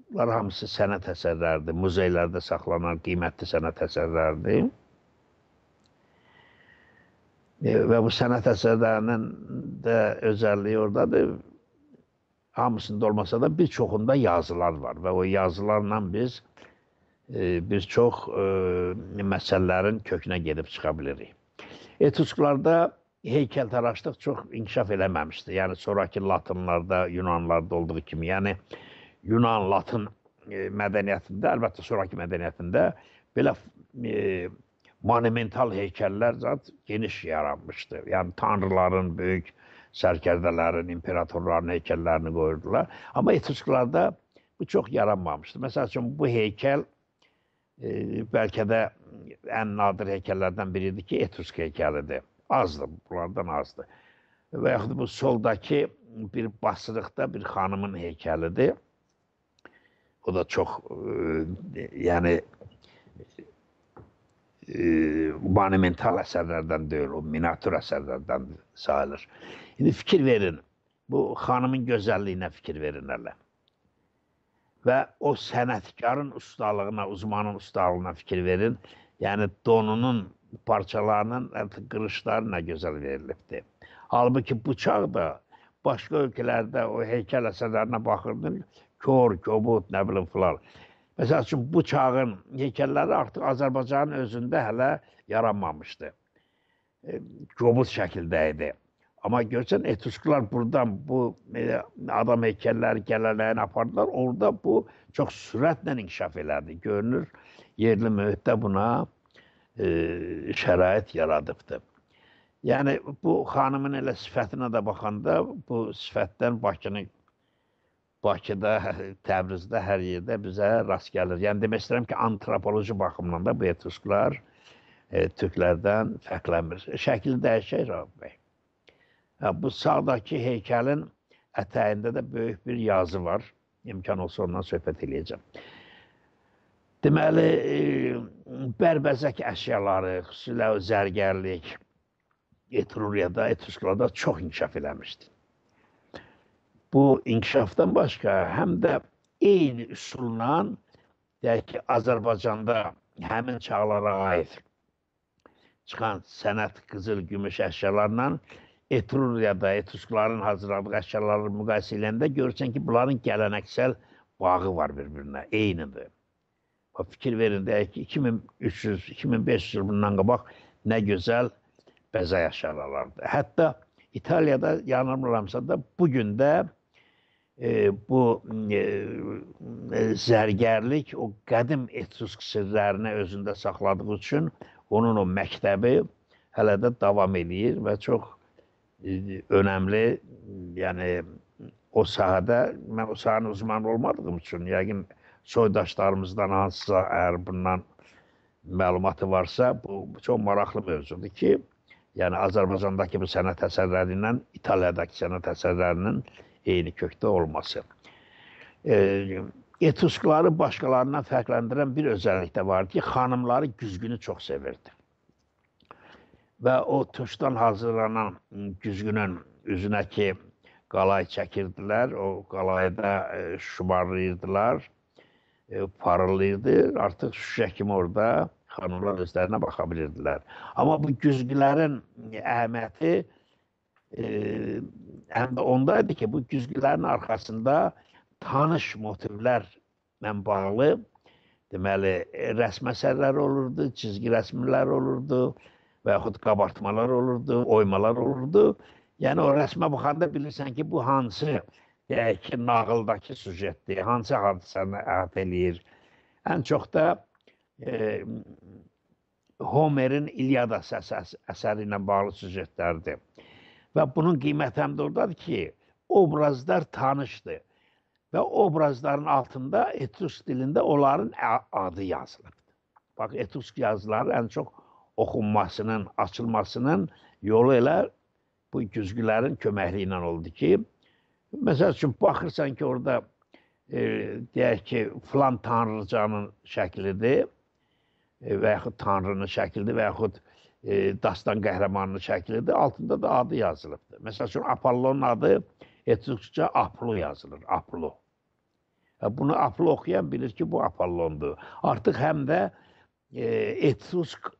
Bunlar hamısı sənət əsərləridir. Muzeylərdə saxlanan qiymətli sənət əsərləridir. Və bu sənət əsərlərinin də özəlliyi oradadır. Hamısında olmasa da bir çoxunda yazılar var və o yazılarla biz bir çox məsələlərin kökünə gedib çıxa bilirik. Etrusklarda heykəltaraşlıq çox inkişaf eləməmişdir. Yəni, sonraki Latinlarda, Yunanlarda olduğu kimi. Yəni, Yunan-Latin mədəniyyətində, əlbəttə sonraki mədəniyyətində belə monumental heykəllər geniş yaranmışdı. Yəni, tanrıların, böyük sərkərdələrin, imperatorların heykəllərini qoyurdular. Amma Etrusklarda bu çox yaranmamışdı. Məsəl üçün, bu heykəl bəlkə də ən nadir heykəllərdən biridir ki, Etrusk heykəlidir. Azdır, bunlardan azdır. Və yaxud bu soldakı bir basırıqda bir xanımın heykəlidir. O da çox, yəni, monumental əsərlərdən deyil, o miniatür əsərlərdən sayılır. İndi fikir verin, bu xanımın gözəlliyinə fikir verin hələ. Və o sənətkarın ustalığına, uzmanın ustalığına fikir verin. Yəni, donunun parçalarının qırışları nə gözəl verilibdir. Halbuki bıçaq da başqa ölkələrdə o heykəl əsərlərinə baxırdın, kör, kobud, nə bilim filan. Məsəl üçün, bu çağın heykəlləri artıq Azərbaycanın özündə hələ yaranmamışdı. Kobud şəkildə idi. Amma görsən, Etrusklar buradan bu adam heykəlləri gələləyini apardılar. Orada bu çox sürətlə inkişaf elədi. Görünür, yerli mühitdə buna şərait yaradıbdır. Yəni, bu xanımın elə sifətinə də baxanda, bu sifətdən Bakıda, Təbrizdə, hər yerdə bizə rast gəlir. Yəni, demək istəyirəm ki, antropoloji baxımdan da bu Etrusklar türklərdən fərqlənmir. Şəkil dəyişək, Rauf bəy. Bu sağdakı heykəlin ətəyində də böyük bir yazı var. İmkan olsa ondan söhbət edəcəm. Deməli, bərbəzək əşyaları, xüsusilə zərgərlik Etruriyada, Etrusklarda çox inkişaf eləmişdi. Bu inkişafdan başqa həm də eyni üsulla, deyək ki, Azərbaycanda həmin çağlara aid çıxan sənət, qızıl, gümüş əşyalarla Etruriyada, Etruskların hazırladığı əşyaları müqayisə edəndə görürsən ki, bunların gələnəksəl bağı var bir-birinə, eynidir. Fikir verin, deyək ki, 2300-2500 il bundan qabaq nə gözəl bəzək əşyalarlardır. Hətta İtaliyada, yanılmıramsa da, bugün də bu zərgərlik o qədim Etrusk sirlərini özündə saxladığı üçün onun o məktəbi hələ də davam edir və çox önəmli, yəni o sahədə, mən o sahənin uzmanı olmadığım üçün, yəqin soydaşlarımızdan hansısa əgər bundan məlumatı varsa, bu çox maraqlı mövzudur ki, yəni Azərbaycandakı bu sənət əsərləri ilə İtaliyadakı sənət əsərlərinin eyni kökdə olması. Etruskları başqalarından fərqləndirən bir özəllik də var ki, xanımları güzgünü çox sevirdi. Və o tuşdan hazırlanan güzgünün üzünə ki, qalay çəkirdilər, o qalayı da şumarlayırdılar, parıldayırdı. Artıq şüşə kimi orada xanımlar özlərinə baxa bilirdilər. Amma bu güzgülərin əhəmiyyəti həm də ondaydı ki, bu güzgülərin arxasında tanış motivlərlə bağlı deməli, rəsm əsərləri olurdu, çizgi rəsmlər olurdu və yaxud qabartmalar olurdu, oymalar olurdu. Yəni, o rəsmə baxanda bilirsən ki, bu hansı deyək ki, nağıldakı sujetdir, hansı hadisəni əhatə eləyir. Ən çox da Homerin İlyadası əsəri ilə bağlı sujetlərdir. Və bunun qiyməti həm də oradadır ki, obrazlar tanışdır. Və obrazların altında Etrusk dilində onların adı yazılıbdır. Bax, Etrusk yazıları ən çox oxunmasının, açılmasının yolu elə bu güzgülərin köməkliyi ilə oldu ki, məsəl üçün, baxırsan ki, orada deyək ki, filan tanrıcanın şəklidir və yaxud tanrının şəklidir və yaxud dastan qəhrəmanının şəklidir, altında da adı yazılıbdır. Məsəl üçün, Apollonun adı Etruskca Aplu yazılır, Aplu. Bunu Aplu oxuyan bilir ki, bu Apollondur. Artıq həm də Etrusk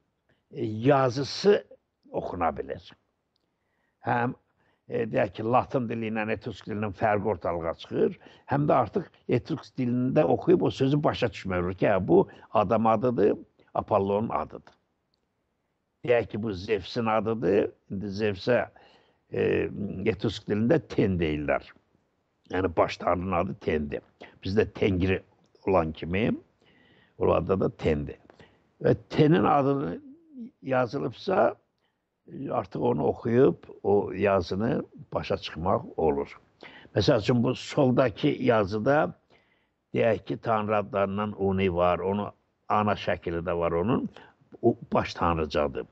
yazısı oxuna bilir. Həm deyək ki, Latın dili ilə Etrusk dilinin fərqi ortalığa çıxır, həm də artıq Etrusk dilində oxuyub o sözü başa düşmür ki, bu adam adıdır, Apollonun adıdır. Deyək ki, bu Zevsin adıdır, indi Zevsə Etrusk dilində Ten deyirlər. Yəni, baş tanrının adı Tendir. Bizdə Tengri olan kimi, onlarda da Tendir. Və Tenin adını yazılıbsa, artıq onu oxuyub, o yazını başa çıxmaq olur. Məsəl üçün, bu soldakı yazıda deyək ki, tanrı adlarından Uni var, onu ana şəkili də var onun, o baş tanrıcadır.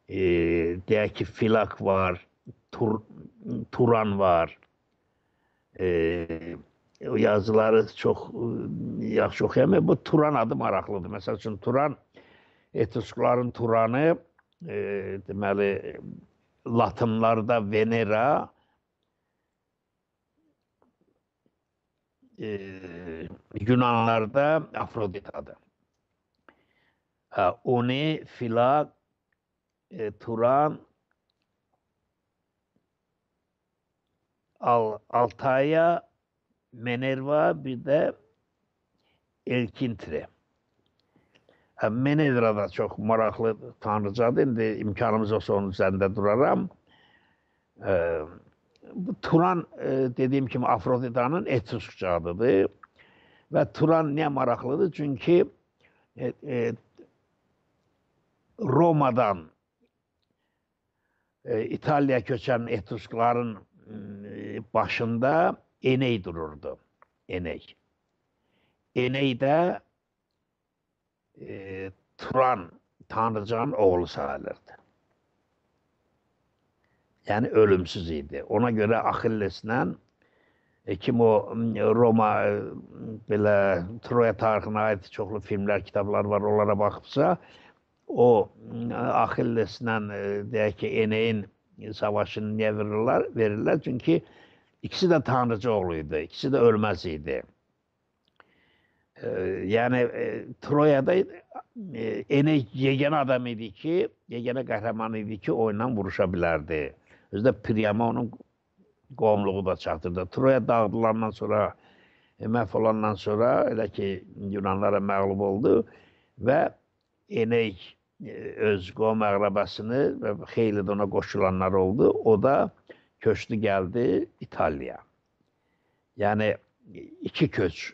Deyək ki, Filak var, Turan var. O yazıları çox yaxşı oxuyamıyor. Bu Turan adı maraqlıdır. Məsəl üçün, Turan, Etruskların Turanı, deməli, Latınlarda Venera, Yunanlarda Afroditadır. Uni, Filak, Turan, Altaya, Minerva, bir də Elkintre. Minerva da çox maraqlı tanrıcadır. İndi imkanımız olsa onun üzərində duraram. Turan, dediyim kimi, Afroditanın Etruskça adıdır. Və Turan niyə maraqlıdır? Çünki Romadan İtaliyaya köçən Etruskların başında Eney dururdu. Eney. Eney də Turan tanrıcanın oğlu sayılırdı. Yəni ölümsüz idi. Ona görə Axilleslə kim o Roma belə Troya tarixinə aid çoxlu filmlər, kitablar var, onlara baxıbsa, o Axilleslə deyək ki, Eneyin savaşını niyə verirlər? Çünki ikisi də tanrıcı oğlu idi, ikisi də ölməz idi. Yəni, Troyada Eney yeganə adam idi ki, yeganə qəhrəman idi ki, oyunla vuruşa bilərdi. Özdə Priama onun qohumluğu da çatırdı. Troya dağıdılandan sonra, məhv olandan sonra, elə ki, Yunanlara məğlub oldu və Eney öz qohum əqrəbəsini və xeyli də ona qoşulanlar oldu. O da köçdü, gəldi İtaliyaya. Yəni, iki köç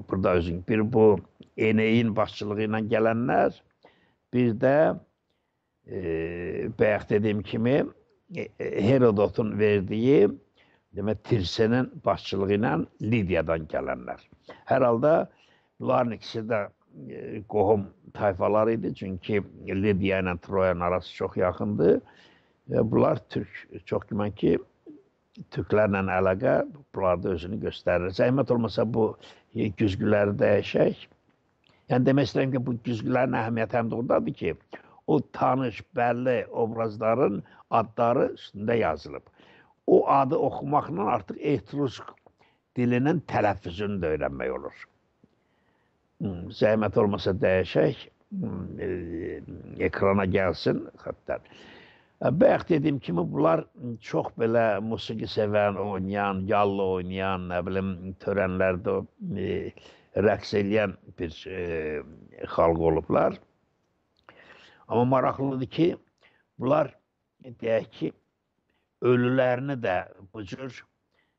burada özün. Bir bu Eneyin başçılığı ilə gələnlər, bir də bayaq dediyim kimi Herodotun verdiyi demək Tirsenin başçılığı ilə Lidiyadan gələnlər. Hər halda bunların ikisi də qohum tayfalar idi. Çünki Lidiya ilə Troyanın arası çox yaxındır. Bunlar Türk, çox güman ki, Türklərlə əlaqə bunlarda özünü göstərir. Zəhmət olmasa bu güzgüləri dəyişək. Yəni demək istəyirəm ki, bu güzgülərin əhəmiyyəti həm də ondadır ki, o tanış, bəlli obrazların adları üstündə yazılıb. O adı oxumaqla artıq Etrusk dilinin tələffüzünü də öyrənmək olur. Zəhmət olmasa dəyişək, ekrana gəlsin xəttlər. Bayaq dediyim kimi, bunlar çox belə musiqi sevən, oynayan, yallı oynayan, nə bilim, törənlərdə rəqs eləyən bir xalq olublar. Amma maraqlıdır ki, bunlar, deyək ki, ölülərini də bu cür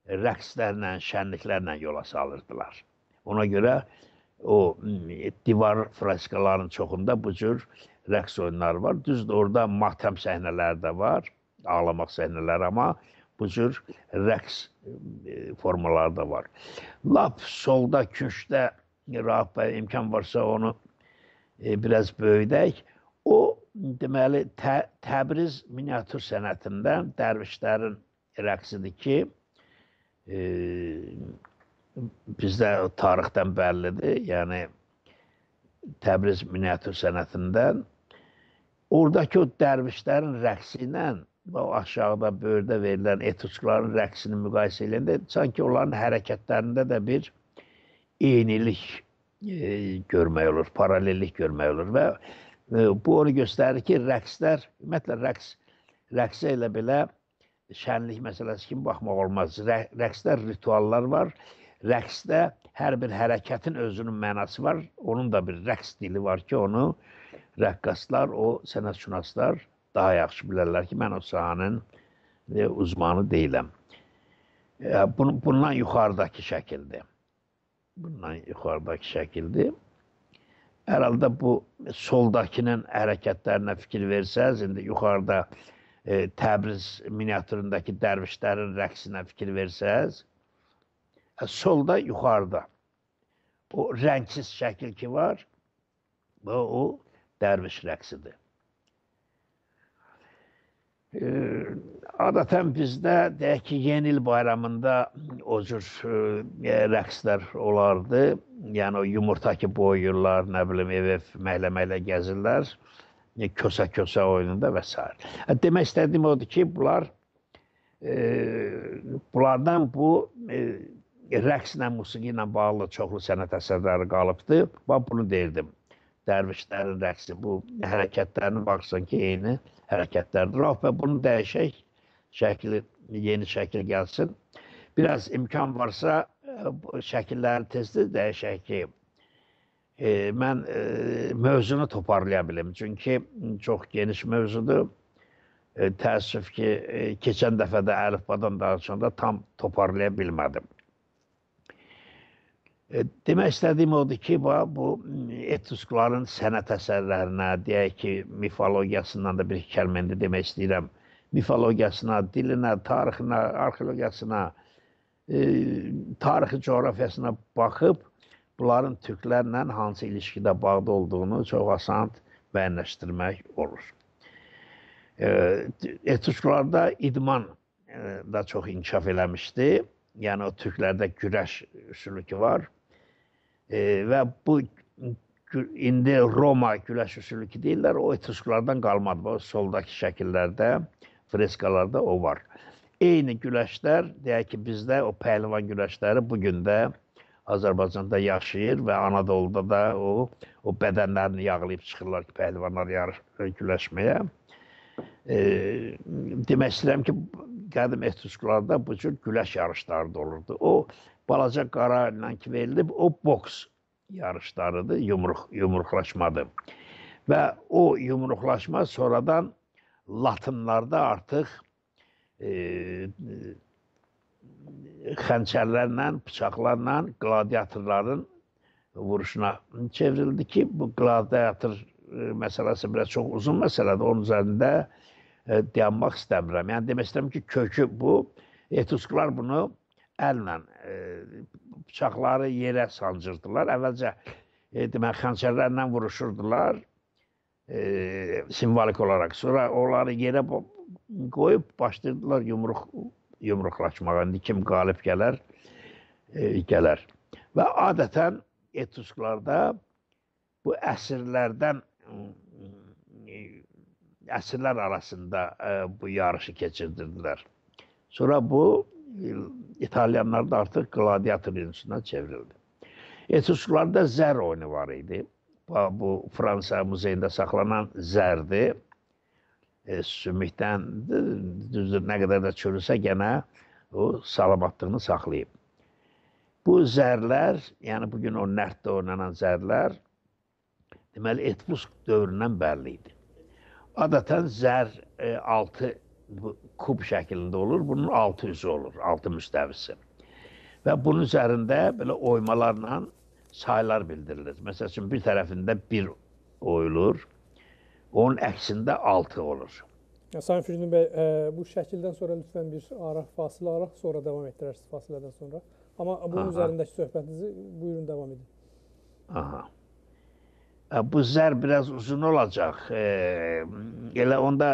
rəqslərlə, şənliklərlə yola salırdılar. Ona görə o divar freskaların çoxunda bu cür rəqs oyunları var. Düzdür, orada matəm səhnələri də var, ağlamaq səhnələri, amma bu cür rəqs formaları da var. Lap solda, küncdə, Rahab bəy, imkan varsa onu biraz böyüdək. O, deməli, Təbriz miniatür sənətindən dərvişlərin rəqsidir ki, bizdə tarixdən bəllidir. Yəni, Təbriz miniatür sənətindən oradakı o dərvişlərin rəqsi ilə o aşağıda, böyürdə verilən etruskların rəqsini müqayisə edəndə sanki onların hərəkətlərində də bir eynilik görmək olur, paralellik görmək olur və bu onu göstərir ki, rəqslər, ümumiyyətlə rəqsə ilə belə şənlik məsələsi kimi baxmaq olmaz. Rəqslər, rituallar var. Rəqsdə hər bir hərəkətin özünün mənası var. Onun da bir rəqs dili var ki, onu rəqqaslar, o sənətşünaslar daha yaxşı bilərlər ki, mən o sahanın uzmanı deyiləm. Bundan yuxarıdakı şəkildir. Bundan yuxarıdakı şəkildir. Hər halda bu soldakının hərəkətlərinə fikir versəz, indi yuxarıda Təbriz miniatüründəki dərvişlərin rəqsinə fikir versəz, solda, yuxarıda o rəngsiz şəkil ki var, o dərviş rəqsidir. Adətən bizdə, deyək ki, yeni il bayramında o cür rəqslər olardı. Yəni, o yumurta ki boyuyurlar, nə bilim, ev məhlə-məhlə gəzirlər, kösə-kösə oyununda və s. Demək istədiyim odur ki, bunlardan bu rəqslə, musiqi ilə bağlı çoxlu sənət əsərləri qalıbdır. Bax, bunu deyirdim. Dərvişlərin rəqsi, bu hərəkətlərini baxsan ki, eyni hərəkətlərdir. Və bunu dəyişək, yeni şəkil gəlsin. Biraz imkan varsa, şəkilləri tezdir dəyişək ki, mən mövzunu toparlaya bilim. Çünki çox geniş mövzudur. Təəssüf ki, keçən dəfə də əlifbadan danışanda tam toparlaya bilmədim. Demək istədiyim odur ki, bu etruskların sənət əsərlərinə, deyək ki, mifologiyasından da bir kəlmə indi demək istəyirəm. Mifologiyasına, dilinə, tarixinə, arxeologiyasına, tarixi coğrafiyasına baxıb, bunların türklərlə hansı ilişkidə bağlı olduğunu çox asan müəyyənləşdirmək olur. Etrusklarda idman da çox inkişaf eləmişdi. Yəni, o türklərdə güləş üsulu ki var. Və bu, indi Roma güləş üsulu ki deyirlər, o etrusklardan qalmadı. O soldakı şəkillərdə, freskalarda o var. Eyni güləşlər, deyək ki, bizdə o pəhlivan güləşləri bugün də Azərbaycanda yaşayır və Anadoluda da o bədənlərini yağlayıb çıxırlar ki, pəhlivanlar güləşməyə. Demək istəyirəm ki, qədim etrusklarda bu cür güləş yarışları da olurdu. O, balaca qara ilə ki verilib, o boks yarışlarıdır, yumruqlaşmadır. Və o yumruqlaşma sonradan Latinlarda artıq xənçərlərlə, bıçaqlarla qladiatorların vuruşuna çevrildi ki, bu qladiator məsələsi biraz çox uzun məsələdir. Onun üzərində dayanmaq istəmirəm. Yəni demək istəyirəm ki, kökü bu. Etrusklar bunu əllə bıçaqları yerə sancırdılar. Əvvəlcə demək xəncərlərlə vuruşurdular simvolik olaraq. Sonra onları yerə qoyub başlayırdılar yumruqlaşmağa. İndi kim qalib gələr, gələr. Və adətən etrusklarda bu əsrlər arasında bu yarışı keçirdirdilər. Sonra bu İtalyanlar da artıq gladiator ünsünə çevrildi. Etrusklarda zər oyunu var idi. Bu Fransa muzeyində saxlanan zərdir. Sümükdən düzdür, nə qədər də çürüsə gənə o salamatlığını saxlayıb. Bu zərlər, yəni bugün o nərddə oynanan zərlər, deməli Etrusk dövründən bəlli idi. Adətən zər 6 kub şəklində olur, bunun 6 üzü olur, 6 müstəvisi. Və bunun üzərində belə oymalarla saylar bildirilir. Məsəl üçün bir tərəfində 1 oyulur, onun əksində 6 olur. Sayın Füzuli bəy, bu şəkildən sonra lütfən bir fasilə araq, sonra davam etdirərsiniz fasilədən sonra. Amma bunun üzərindəki söhbətinizi buyurun davam edin. Aha. Bu zər biraz uzun olacaq. Elə onda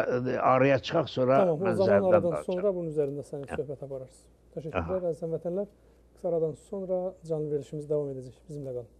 araya çıxaq, sonra tamam, o zaman aradan sonra bunun üzərində sənin söhbət apararsınız. Təşəkkürlər, əziz vətənlər. Qısa aradan sonra canlı verilişimiz davam edəcək. Bizimlə qalın.